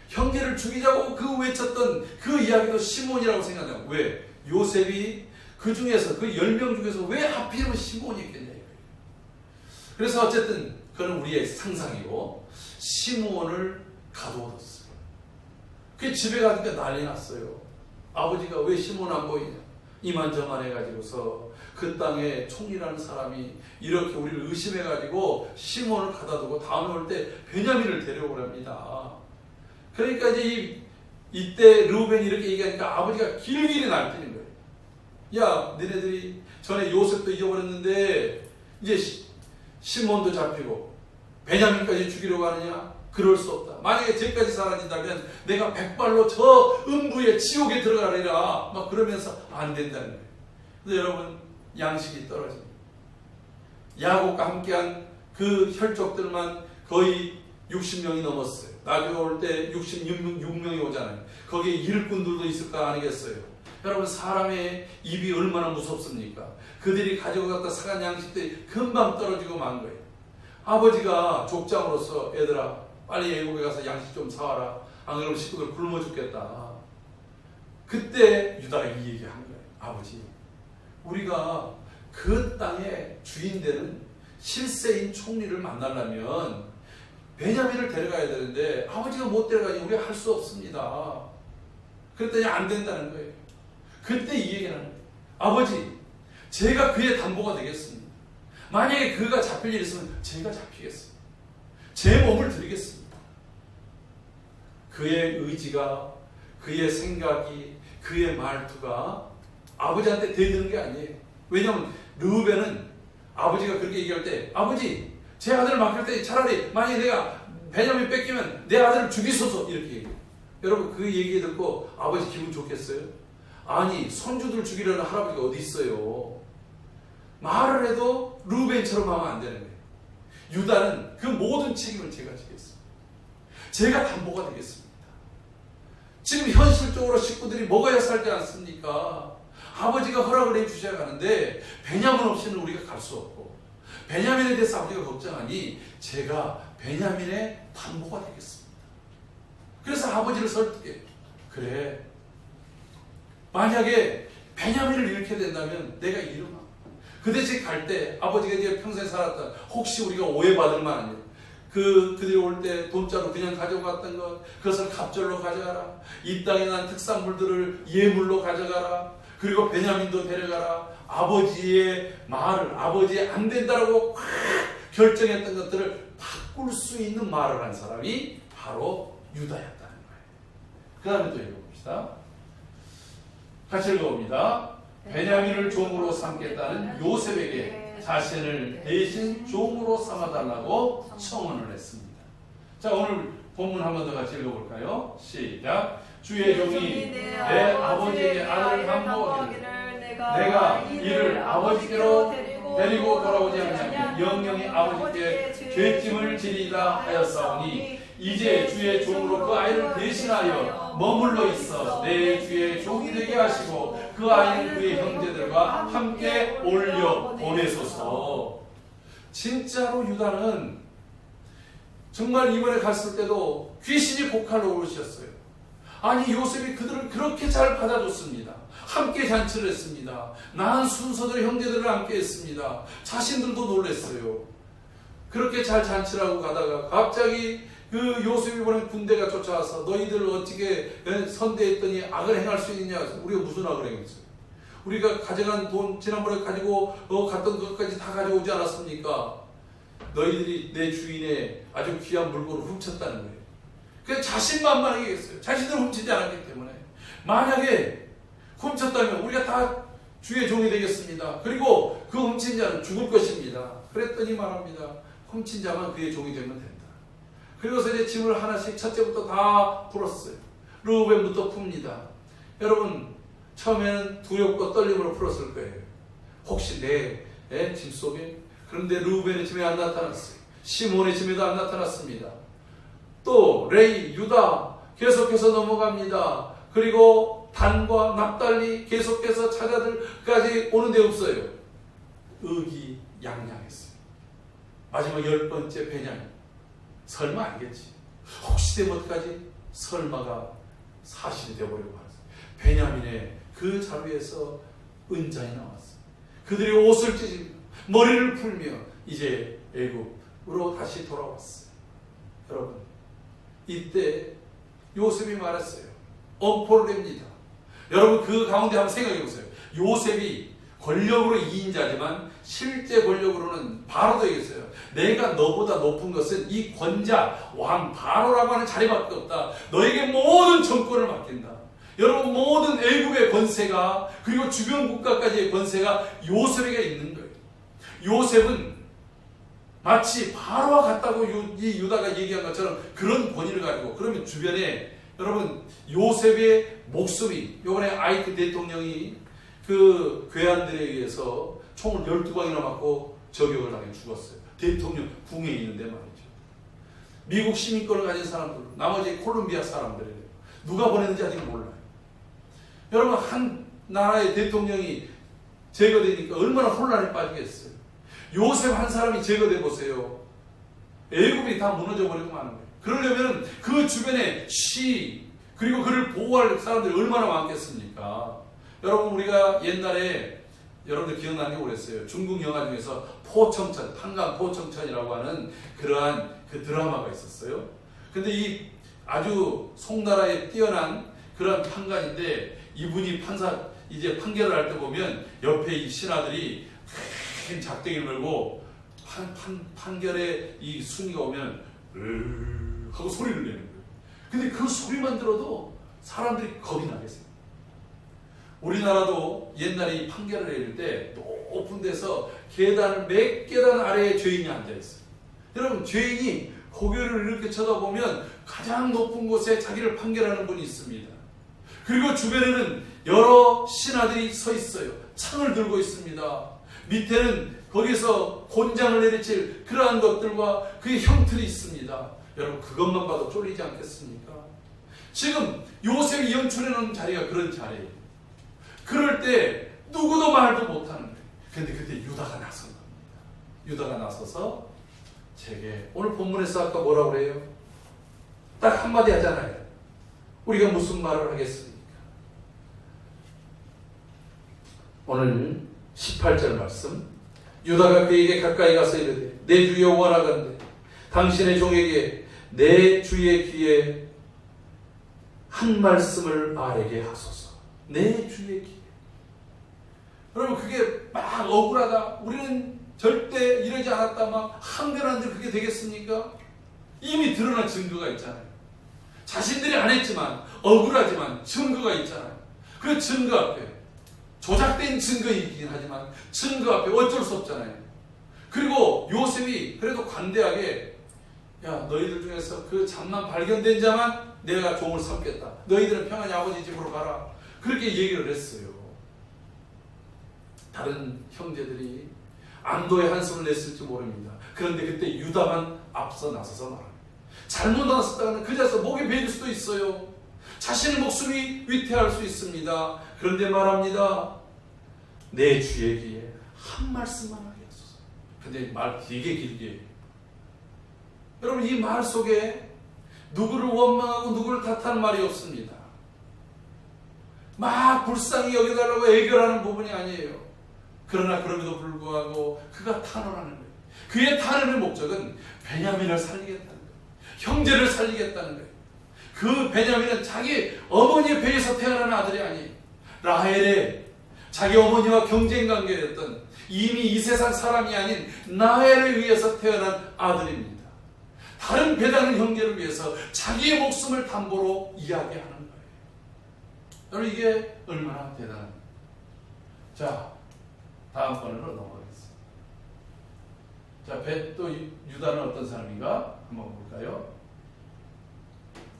형제를 죽이자고 그 외쳤던 그 이야기도 시므온이라고 생각해요. 왜? 요셉이 그 중에서 그 10명 중에서 왜 하필이면 시므온이겠냐. 그래서 어쨌든 그건 우리의 상상이고 시므온을 가두었어요. 그 집에 가니까 난리 났어요. 아버지가 왜 시므온 안 보이냐. 이만저만 해가지고서 그 땅에 총리라는 사람이 이렇게 우리를 의심해가지고 시므온을 가다두고 다음에 올 때 베냐민을 데려오랍니다. 그러니까 이제 이때 르우벤이 이렇게 얘기하니까 아버지가 길길이 날뛰는 거예요. 야, 너네들이 전에 요셉도 잊어버렸는데 이제 시므온도 잡히고 베냐민까지 죽이려고 하느냐? 그럴 수 없다. 만약에 쟤까지 사라진다면 내가 백발로 저 음부의 지옥에 들어가리라. 막 그러면서 안 된다는 거예요. 근데 여러분 양식이 떨어집니다. 야곱과 함께한 그 혈족들만 거의 60명이 넘었어요. 나중에 올 때 66명이 오잖아요. 거기에 일꾼들도 있을 거 아니겠어요. 여러분 사람의 입이 얼마나 무섭습니까? 그들이 가지고 갔다 사간 양식들이 금방 떨어지고 만 거예요. 아버지가 족장으로서 얘들아 빨리 애국에 가서 양식 좀 사와라. 안 그러면 식구들 굶어 죽겠다. 그때 유다가 이 얘기한 거예요. 아버지 우리가 그 땅의 주인 되는 실세인 총리를 만나려면 베냐민을 데려가야 되는데 아버지가 못 데려가니 우리가 할 수 없습니다. 그랬더니 안 된다는 거예요. 그때 이 얘기를 하는 거예요. 아버지 제가 그의 담보가 되겠습니다. 만약에 그가 잡힐 일 있으면 제가 잡히겠습니다. 제 몸을 드리겠습니다. 그의 의지가 그의 생각이 그의 말투가 아버지한테 대드는 게 아니에요. 왜냐하면 르우벤은 아버지가 그렇게 얘기할 때 아버지 제 아들을 맡길 때 차라리 만약에 내가 베냐민 뺏기면 내 아들을 죽이소서 이렇게 얘기해요. 여러분 그 얘기 듣고 아버지 기분 좋겠어요? 아니 손주들 죽이려는 할아버지가 어디 있어요. 말을 해도 르우벤처럼 하면 안 되는 거예요. 유다는 그 모든 책임을 제가 지겠습니다. 제가 담보가 되겠습니다. 지금 현실적으로 식구들이 먹어야 살지 않습니까? 아버지가 허락을 해주셔야 가는데 베냐민 없이는 우리가 갈 수 없고 베냐민에 대해서 아버지가 걱정하니 제가 베냐민의 담보가 되겠습니다. 그래서 아버지를 설득해. 그래 만약에 베냐민을 잃게 된다면 내가 일어나. 그 대신 갈 때 아버지가 이제 평생 살았다. 혹시 우리가 오해받을 만한 일. 그들이 올 때 돈자로 그냥 가져갔던 것 그것을 갑절로 가져가라. 이 땅에 난 특산물들을 예물로 가져가라. 그리고 베냐민도 데려가라. 아버지의 말을 아버지의 안 된다라고 확 결정했던 것들을 바꿀 수 있는 말을 한 사람이 바로 유다였다는 거예요. 그 다음에 또 읽어봅시다. 같이 읽어봅니다. 베냐민을 종으로 삼겠다는 요셉에게 자신을 대신 종으로 삼아달라고 청원을 했습니다. 자, 오늘 본문 한 번 더 같이 읽어볼까요? 시작. 주의 종이 내 아버지에게 아들을 담보하기를 내가 이를 아버지께로 데리고 돌아오지 않으면 영영이 아버지께 죄짐을 지리다 하였사오니 이제 주의 종으로 그 아이를 대신하여 머물러 있어 내 주의 종이 되게 하시고 그 아이는 그의 형제들과 함께 올려 보내소서. 진짜로 유다는 정말 이번에 갔을 때도 귀신이 고칼로 오르셨어요. 아니 요셉이 그들을 그렇게 잘 받아줬습니다. 함께 잔치를 했습니다. 낳은 순서대로 형제들을 함께 했습니다. 자신들도 놀랐어요. 그렇게 잘 잔치를 하고 가다가 갑자기 그 요셉이 보낸 군대가 쫓아와서 너희들 어떻게 선대했더니 악을 행할 수 있느냐. 우리가 무슨 악을 행했어요? 우리가 가져간 돈 지난번에 가지고 갔던 것까지 다 가져오지 않았습니까? 너희들이 내 주인의 아주 귀한 물건을 훔쳤다는 거예요. 그래서 자신만만하게 했어요. 자신을 훔치지 않았기 때문에. 만약에 훔쳤다면 우리가 다 주의 종이 되겠습니다. 그리고 그 훔친 자는 죽을 것입니다. 그랬더니 말합니다. 훔친 자만 그의 종이 되면 된다. 그리고서 이제 짐을 하나씩 첫째부터 다 풀었어요. 르우벤부터 풉니다. 여러분 처음에는 두렵고 떨림으로 풀었을 거예요. 혹시 내 짐 속에? 그런데 르우벤의 짐에 안 나타났어요. 시몬의 짐에도 안 나타났습니다. 또 레위, 유다 계속해서 넘어갑니다. 그리고 단과 납달리 계속해서 차자들까지 오는데 없어요. 의기양양했어요. 마지막 10번째 베냐민. 설마 아니겠지. 혹시 되면 어떡하지? 설마가 사실이 되어버리고 말았어요. 베냐민의 그 자루에서 은장이 나왔어요. 그들이 옷을 찢으며 머리를 풀며 이제 애굽으로 다시 돌아왔어요. 여러분 이때 요셉이 말했어요. 엄포를 냅니다. 여러분 그 가운데 한번 생각해 보세요. 요셉이 권력으로 2인자지만 실제 권력으로는 바로도 얘기했어요. 내가 너보다 높은 것은 이 권자 왕 바로라고 하는 자리밖에 없다. 너에게 모든 정권을 맡긴다. 여러분 모든 애굽의 권세가 그리고 주변 국가까지의 권세가 요셉에게 있는 거예요. 요셉은 마치 바로와 같다고 이 유다가 얘기한 것처럼 그런 권위를 가지고 그러면 주변에 여러분 요셉의 목숨이 이번에 아이크 대통령이 그 괴한들에 의해서 총을 12방이나 맞고 저격을 당해 죽었어요. 대통령 궁에 있는데 말이죠. 미국 시민권을 가진 사람들, 나머지 콜롬비아 사람들이에요. 누가 보냈는지 아직 몰라요. 여러분 한 나라의 대통령이 제거되니까 얼마나 혼란에 빠지겠어요. 요셉 한 사람이 제거돼 보세요. 애굽이 다 무너져 버리고 마는 거예요. 그러려면 그 주변에 시 그리고 그를 보호할 사람들이 얼마나 많겠습니까? 여러분 우리가 옛날에 여러분들 기억나는 게 오랬어요. 중국 영화 중에서 포청천, 판강 포청천이라고 하는 그러한 그 드라마가 있었어요. 근데 이 아주 송나라에 뛰어난 그런 판관인데 이분이 판사 이제 판결을 할 때 보면 옆에 이 신하들이 큰 작대기를 걸고 판결에 이 순위가 오면 하고 소리를 내는 거예요. 근데 그 소리만 들어도 사람들이 겁이 나겠어요. 우리나라도 옛날에 이 판결을 내릴 때 높은 데서 계단을 몇 계단 아래에 죄인이 앉아있어요. 여러분 죄인이 고개를 이렇게 쳐다보면 가장 높은 곳에 자기를 판결하는 분이 있습니다. 그리고 주변에는 여러 신하들이 서 있어요. 창을 들고 있습니다. 밑에는 거기서 곤장을 내리칠 그러한 것들과 그의 형틀이 있습니다. 여러분 그것만 봐도 쫄리지 않겠습니까? 지금 요셉이 연출해 놓은 자리가 그런 자리예요. 그럴 때 누구도 말도 못하는 거예요. 그런데 그때 유다가 나선 겁니다. 유다가 나서서 제게 오늘 본문에서 아까 뭐라고 그래요? 딱 한마디 하잖아요. 우리가 무슨 말을 하겠습니까? 오늘 18절 말씀 유다가 그에게 가까이 가서 이르되 내 주 여호와라건대 당신의 종에게 내 주의 귀에 한 말씀을 아뢰게 하소서. 내 주의 귀에. 여러분 그게 막 억울하다. 우리는 절대 이러지 않았다. 막 항변하는데 그게 되겠습니까? 이미 드러난 증거가 있잖아요. 자신들이 안 했지만 억울하지만 증거가 있잖아요. 그 증거 앞에 조작된 증거이긴 하지만 증거 앞에 어쩔 수 없잖아요. 그리고 요셉이 그래도 관대하게 야 너희들 중에서 그 잠만 발견된 자만 내가 종을 삼겠다. 너희들은 평안히 아버지 집으로 가라. 그렇게 얘기를 했어요. 다른 형제들이 안도의 한숨을 냈을지 모릅니다. 그런데 그때 유다만 앞서 나서서 말합니다. 잘못 나섰다가는 그 자리에서 목이 베일 수도 있어요. 자신의 목숨이 위태할 수 있습니다. 그런데 말합니다. 내 주의 귀에 한 말씀만 하게 하소서. 근데 말 되게 길게 해요. 여러분 이 말 속에 누구를 원망하고 누구를 탓하는 말이 없습니다. 막 불쌍히 여겨달라고 애결하는 부분이 아니에요. 그러나 그럼에도 불구하고 그가 탄원하는 거예요. 그의 탄원의 목적은 베냐민을 살리겠다는 거예요. 형제를 살리겠다는 거예요. 그 베냐민은 자기 어머니의 배에서 태어난 아들이 아니에요. 라헬의 자기 어머니와 경쟁 관계였던 이미 이 세상 사람이 아닌 나엘을 위해서 태어난 아들입니다. 다른 배다른 형제를 위해서 자기의 목숨을 담보로 이야기하는 거예요. 여러분 이게 얼마나 대단합니까? 자, 다음번으로 넘어가겠습니다. 자, 또 유다는 어떤 사람인가 한번 볼까요?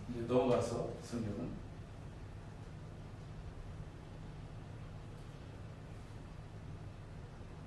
이제 넘어가서 성경은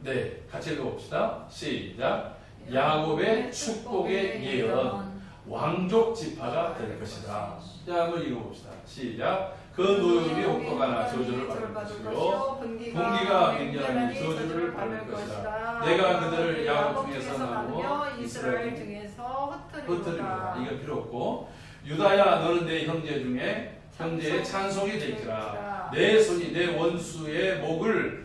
네, 같이 읽어봅시다. 시작. 야곱의 축복의 예언, 왕족 지파가 될 것이다. 자, 한번 읽어봅시다. 시작. 그 노용이 옥토가나 저주를 받을 것이요 분기가 맹렬하니 저주를 받을 것이다. 내가 그들을 야곱 중에서 나누어 이스라엘 중에서 흩트리리라. 이거 필요 없고, 유다야 너는 내 형제 중에 형제의 찬송이 될지라. 내 손이 내 원수의 목을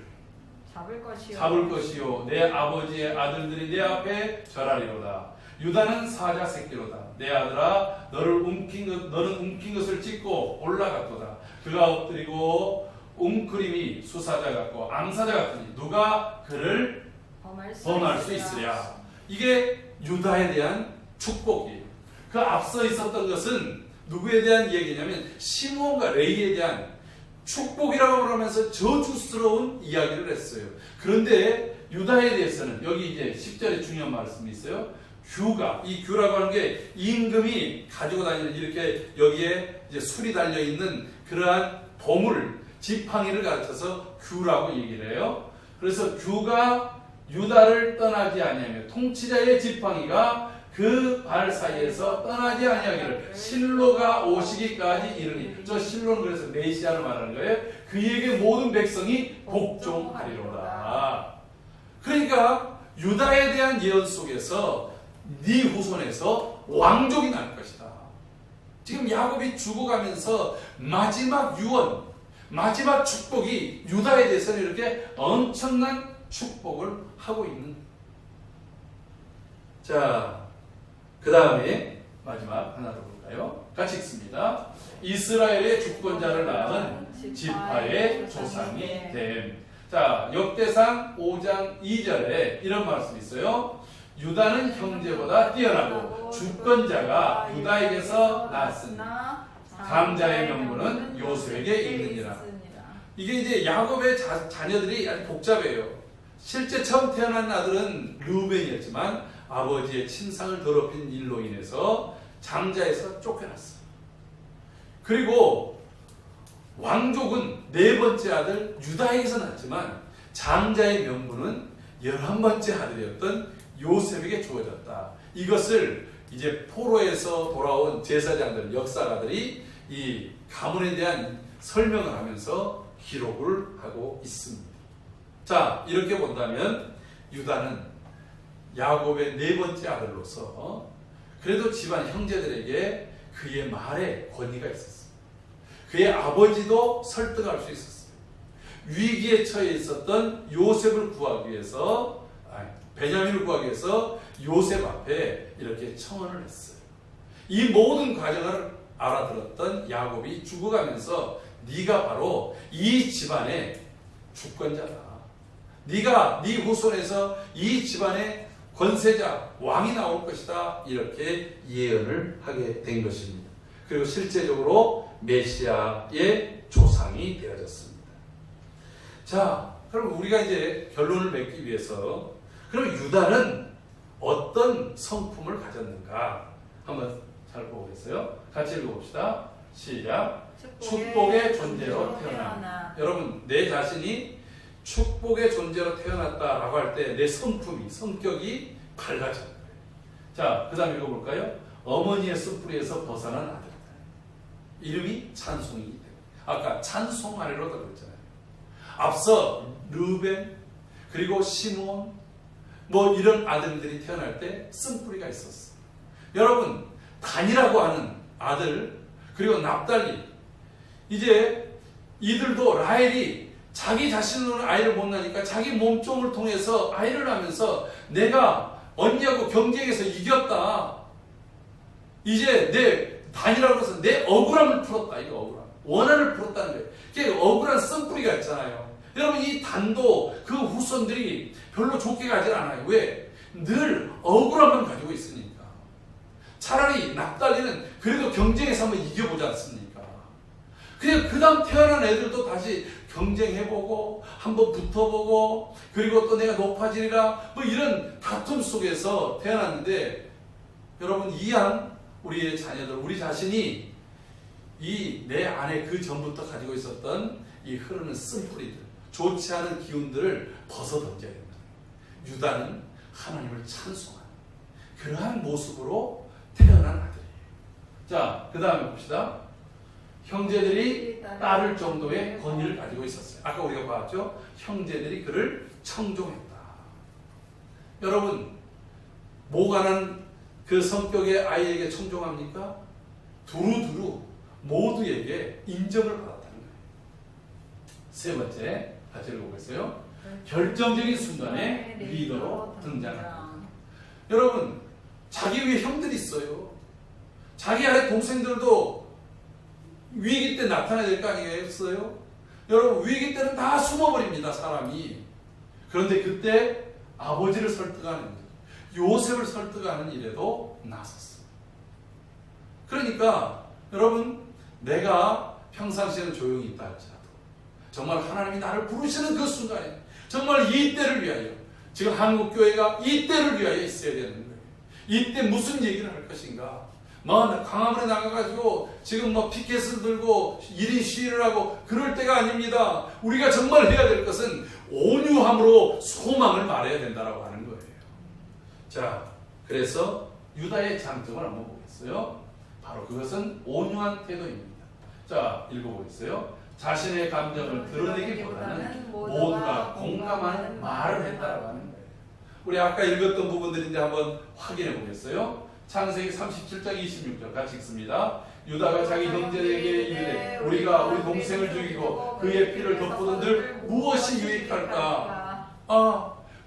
잡을 것이요 내 아버지의 아들들이 내 앞에 절하리로다. 유다는 사자 새끼로다. 내 아들아 너는 움킨 것을 찢고 올라갔도다. 그가 엎드리고 웅크림이 수사자 같고 암사자 같으니 누가 그를 범할 수 있으랴. 이게 유다에 대한 축복이에요. 그 앞서 있었던 것은 누구에 대한 얘기냐면 시므온과 레이에 대한 축복이라고 그러면서 저주스러운 이야기를 했어요. 그런데 유다에 대해서는 여기 이제 10절에 중요한 말씀이 있어요. 규가, 이 규라고 하는 게 임금이 가지고 다니는 이렇게 여기에 이제 술이 달려 있는 그러한 보물, 지팡이를 가르쳐서 규라고 얘기를 해요. 그래서 규가 유다를 떠나지 아니하며 통치자의 지팡이가 그 발 사이에서 떠나지 아니하기를 실로가 오시기까지 이르니, 저 실로는 그래서 메시아를 말하는 거예요. 그에게 모든 백성이 복종하리로다. 그러니까 유다에 대한 예언 속에서 네 후손에서 왕족이 날 것이다. 지금 야곱이 죽어가면서 마지막 유언, 마지막 축복이 유다에 대해서는 이렇게 엄청난 축복을 하고 있는. 자, 그 다음에 마지막 하나 더 볼까요? 같이 읽습니다. 이스라엘의 주권자를 낳은 지파의 조상이 됨. 자, 역대상 5장 2절에 이런 말씀이 있어요. 유다는 형제보다 뛰어나고 주권자가 유다에게서 났으나 감자의 명분은 요셉에게 있느니라. 이게 이제 야곱의 자녀들이 아주 복잡해요. 실제 처음 태어난 아들은 르우벤이었지만 아버지의 친상을 더럽힌 일로 인해서 장자에서 쫓겨났어요. 그리고 왕족은 네 번째 아들 유다에게서 났지만 장자의 명분은 11번째 아들이었던 요셉에게 주어졌다. 이것을 이제 포로에서 돌아온 제사장들, 역사가들이 이 가문에 대한 설명을 하면서 기록을 하고 있습니다. 자, 이렇게 본다면 유다는 야곱의 네 번째 아들로서 그래도 집안 형제들에게 그의 말에 권위가 있었어요. 그의 아버지도 설득할 수 있었어요. 위기에 처해 있었던 요셉을 구하기 위해서, 베냐민을 구하기 위해서 요셉 앞에 이렇게 청원을 했어요. 이 모든 과정을 알아들었던 야곱이 죽어가면서 네가 바로 이 집안의 주권자다. 네가 네 후손에서 이 집안의 권세자, 왕이 나올 것이다. 이렇게 예언을 하게 된 것입니다. 그리고 실제적으로 메시아의 조상이 되어졌습니다. 자, 그럼 우리가 이제 결론을 맺기 위해서 그럼 유다는 어떤 성품을 가졌는가 한번 살펴보겠어요. 같이 읽어봅시다. 시작. 축복의 존재로 태어나. 여러분, 내 자신이 축복의 존재로 태어났다라고 할 때 내 성품이, 성격이 밝아져요. 자, 그 다음 읽어볼까요? 어머니의 쓴뿌리에서 벗어난 아들. 이름이 찬송이 되고. 아까 찬송하리로다 그랬잖아요. 앞서 르벤 그리고 시므온 뭐 이런 아들들이 태어날 때 쓴뿌리가 있었어요. 여러분, 단이라고 하는 아들 그리고 납달리, 이제 이들도 라헬이 자기 자신으로는 아이를 못 낳으니까 자기 몸종을 통해서 아이를 낳으면서 내가 언니하고 경쟁해서 이겼다. 이제 내 단이라고 해서 내 억울함을 풀었다. 이거 억울함. 원한을 풀었다는 거예요. 그게 억울한 쓴뿌리가 있잖아요. 여러분 이 단도 그 후손들이 별로 좋게 가진 않아요. 왜? 늘 억울함만 가지고 있으니까. 차라리 납달리는 그래도 경쟁에서 한번 이겨보지 않습니까? 그냥 그 다음 태어난 애들도 다시 경쟁해보고 한번 붙어보고 그리고 또 내가 높아지리라 뭐 이런 다툼 속에서 태어났는데 여러분 이한 우리의 자녀들 우리 자신이 이 내 안에 그 전부터 가지고 있었던 이 흐르는 쓴뿌리들 좋지 않은 기운들을 벗어 던져야 됩니다. 유다는 하나님을 찬송하는 그러한 모습으로 태어난 아들이에요. 자, 그 다음에 봅시다. 형제들이 따를 정도의 권위를 가지고 있었어요. 아까 우리가 봤죠? 형제들이 그를 청종했다. 여러분, 모가난 그 성격의 아이에게 청종합니까? 두루두루 모두에게 인정을 받았다는 거예요. 세 번째, 같이 읽어보겠어요. 결정적인 순간에 리더로 등장한다. 여러분, 자기 위에 형들이 있어요. 자기 아래 동생들도 위기 때 나타나야 될 거 아니겠어요? 여러분, 위기 때는 다 숨어버립니다, 사람이. 그런데 그때 아버지를 설득하는 요셉을 설득하는 일에도 나섰어요. 그러니까 여러분, 내가 평상시에는 조용히 있다 할지라도 정말 하나님이 나를 부르시는 그 순간에 정말 이 때를 위하여 지금 한국교회가 이 때를 위하여 있어야 되는 거예요. 이때 무슨 얘기를 할 것인가? 광화문에 나가가지고 지금 피켓을 들고 1인 시위를 하고 그럴 때가 아닙니다. 우리가 정말 해야 될 것은 온유함으로 소망을 말해야 된다라고 하는 거예요. 자, 그래서 유다의 장점을 한번 보겠어요. 바로 그것은 온유한 태도입니다. 자, 읽어보겠어요. 자신의 감정을 드러내기보다는 모두가 공감하는 말을 했다라고 하는 거예요. 우리 아까 읽었던 부분들인데 한번 확인해 보겠어요. 창세기 37장 26절 같이 읽습니다. 유다가 자기 형제에게 이르되 우리가 우리 동생을 죽이고 그의 피를 덮어둔들 무엇이 유익할까?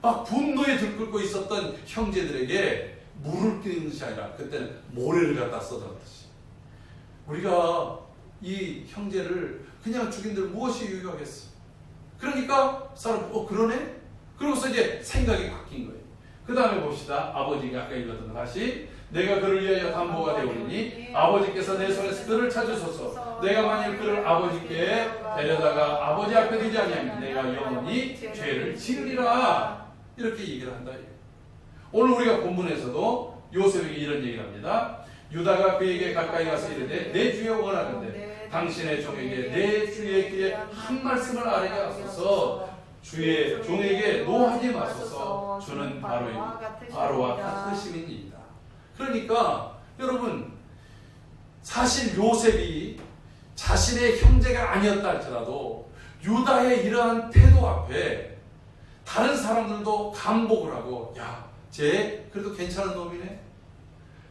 막 분노에 들끓고 있었던 형제들에게 물을 끼는 것이 아니라 그때는 모래를 갖다 쏟았듯이 우리가 이 형제를 그냥 죽인들 무엇이 유익하겠어? 그러니까 사람 그러네? 그러고서 이제 생각이 바뀐 거예요. 그 다음에 봅시다. 아버지가 아까 읽었던 거 다시 내가 그를 위하여 담보가 되오리니 아버지께서 내 손에서 그를 찾으소서. 내가 만일 그를 아버지께 데려다가 아버지 앞에 두지 아니하면 내가 영원히 죄를 지으리라. 이렇게 얘기를 한다. 오늘 우리가 본문에서도 요셉에게 이런 얘기를 합니다. 유다가 그에게 가까이 가서 이르되 내 주여 원하는데 당신의 종에게 내 주의 귀에 한 말씀을 아뢰게 하소서. 주의 종에게 노하지 마소서. 주는 바로와 같으심이니이다. 그러니까 여러분, 사실 요셉이 자신의 형제가 아니었다 할지라도 유다의 이러한 태도 앞에 다른 사람들도 감복을 하고 쟤 그래도 괜찮은 놈이네.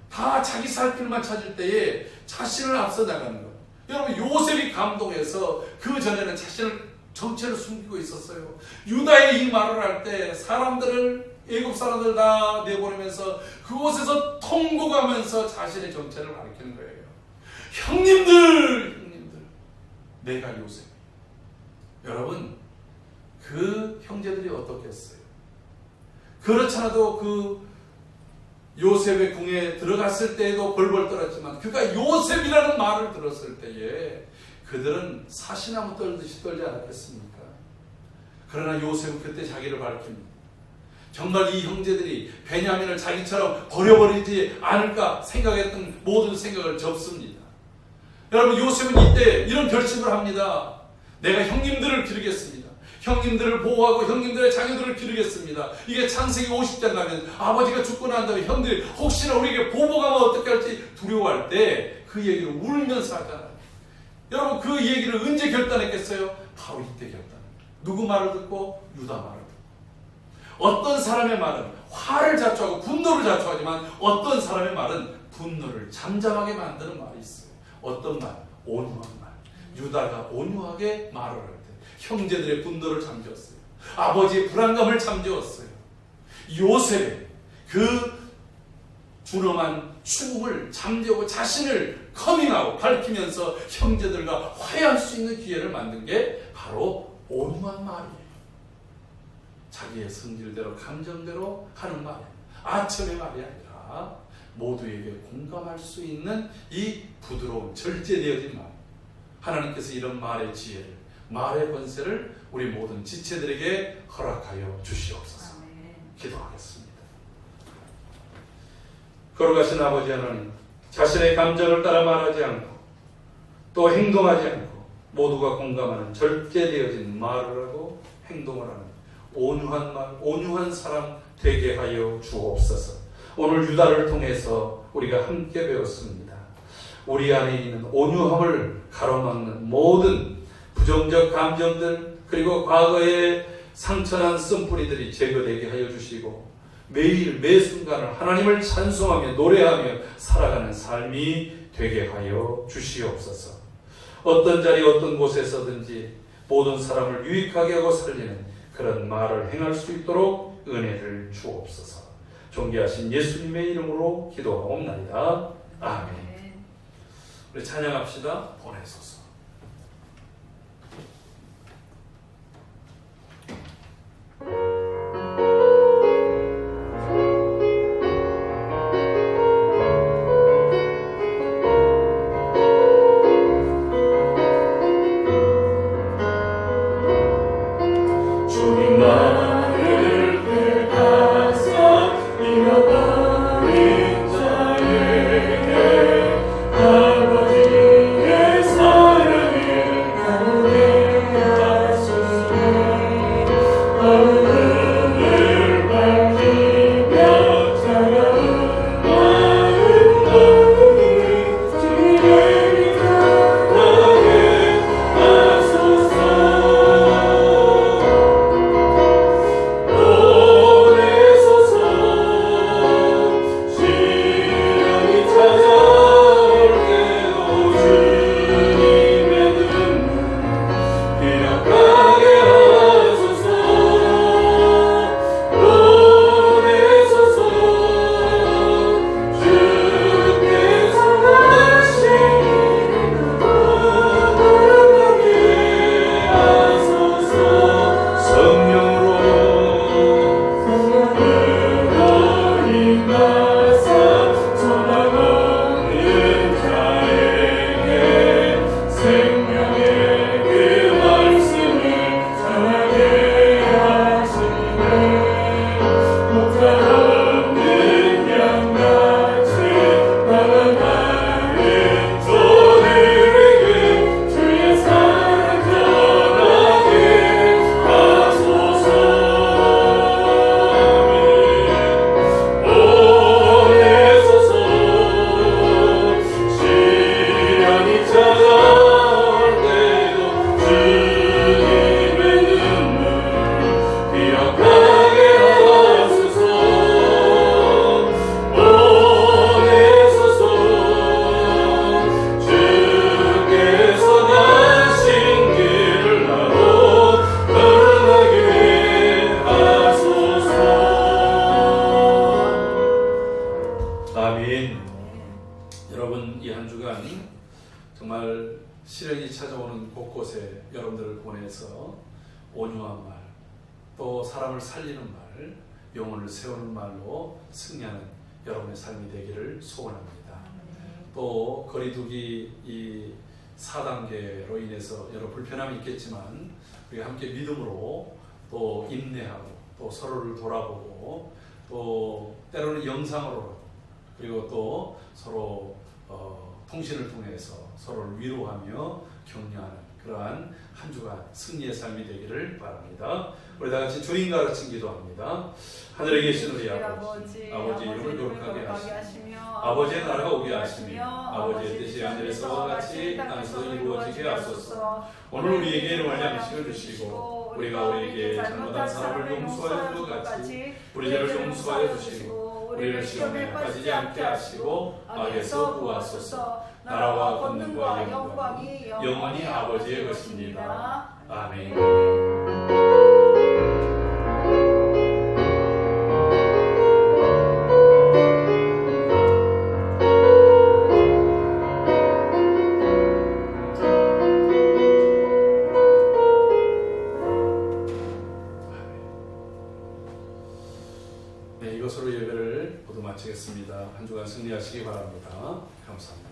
다 자기 살 길만 찾을 때에 자신을 앞서 나가는 거예요. 여러분, 요셉이 감동해서 그 전에는 자신을 정체를 숨기고 있었어요. 유다의 이 말을 할 때 사람들을 애국 사람들 다 내보내면서 그곳에서 통곡하면서 자신의 정체를 가리키는 거예요. 형님들 내가 요셉. 여러분, 그 형제들이 어떻겠어요? 그렇잖아도 그 요셉의 궁에 들어갔을 때에도 벌벌 떨었지만 그가 요셉이라는 말을 들었을 때에 그들은 사시나무 떨듯이 떨지 않았겠습니까? 그러나 요셉은 그때 자기를 밝힙니다. 정말 이 형제들이 베냐민을 자기처럼 버려버리지 않을까 생각했던 모든 생각을 접습니다. 여러분, 요셉은 이때 이런 결심을 합니다. 내가 형님들을 기르겠습니다. 형님들을 보호하고 형님들의 자녀들을 기르겠습니다. 이게 창세기 50장 가면 아버지가 죽고 난 다음에 형들이 혹시나 우리에게 보복하면 어떻게 할지 두려워할 때 그 얘기를 울면서 하잖아요. 여러분, 그 얘기를 언제 결단했겠어요? 바로 이때 결단. 누구 말을 듣고? 유다 말을 듣고. 어떤 사람의 말은 화를 자초하고 분노를 자초하지만 어떤 사람의 말은 분노를 잠잠하게 만드는 말이 있어요. 어떤 말? 온유한 말. 유다가 온유하게 말을 할 때 형제들의 분노를 잠재웠어요. 아버지의 불안감을 잠재웠어요. 요셉의 그 준엄한 죽음을 잠재우고 자신을 커밍하고 밝히면서 형제들과 화해할 수 있는 기회를 만든 게 바로 온유한 말이에요. 자기의 성질대로 감정대로 하는 말이에요. 아첨의 말이 아니라 모두에게 공감할 수 있는 이 부드러운 절제되어진 말. 하나님께서 이런 말의 지혜를, 말의 권세를 우리 모든 지체들에게 허락하여 주시옵소서. 기도하겠습니다. 거룩하신 아버지 하나님, 자신의 감정을 따라 말하지 않고 또 행동하지 않고 모두가 공감하는 절제되어진 말을 하고 행동을 하는 온유한 말, 온유한 사람 되게 하여 주옵소서. 오늘 유다를 통해서 우리가 함께 배웠습니다. 우리 안에 있는 온유함을 가로막는 모든 부정적 감정들, 그리고 과거의 상처난 쓴뿌리들이 제거되게 하여 주시고 매일 매 순간을 하나님을 찬송하며 노래하며 살아가는 삶이 되게 하여 주시옵소서. 어떤 자리 어떤 곳에서든지 모든 사람을 유익하게 하고 살리는 그런 말을 행할 수 있도록 은혜를 주옵소서. 존귀하신 예수님의 이름으로 기도하옵나이다. 아멘. 우리 찬양합시다. 보내소서. 시련이 찾아오는 곳곳에 여러분들을 보내서 온유한 말, 또 사람을 살리는 말, 영혼을 세우는 말로 승리하는 여러분의 삶이 되기를 소원합니다. 또 거리두기 이 4단계로 인해서 여러 불편함이 있겠지만 우리가 함께 믿음으로 또 인내하고 또 서로를 돌아보고 또 때로는 영상으로 그리고 또 서로 통신을 통해서 서로를 위로하며 격려하는 그러한 한 주간 승리의 삶이 되기를 바랍니다. 우리 다 같이 주님 가르친 기도합니다. 하늘에 계신 우리 아버지 이름을 거룩하게 하시며 아버지의 나라가 오게 하시며 아버지의 뜻이 하늘에서와 같이 땅에서 이루어지게 하소서. 오늘 우리에게 일용할 양식을 주시고 우리가 우리에게 잘못한 사람을 용서하여 준 것 같이 우리 죄를 용서하여 주시고 우리를 시험에 빠지지 않게 하시고 악에서 구하소서. 나라와 권능과 영광이 영원히 아버지의 것입니다. 아멘. 마치겠습니다. 한 주간 승리하시기 바랍니다. 감사합니다.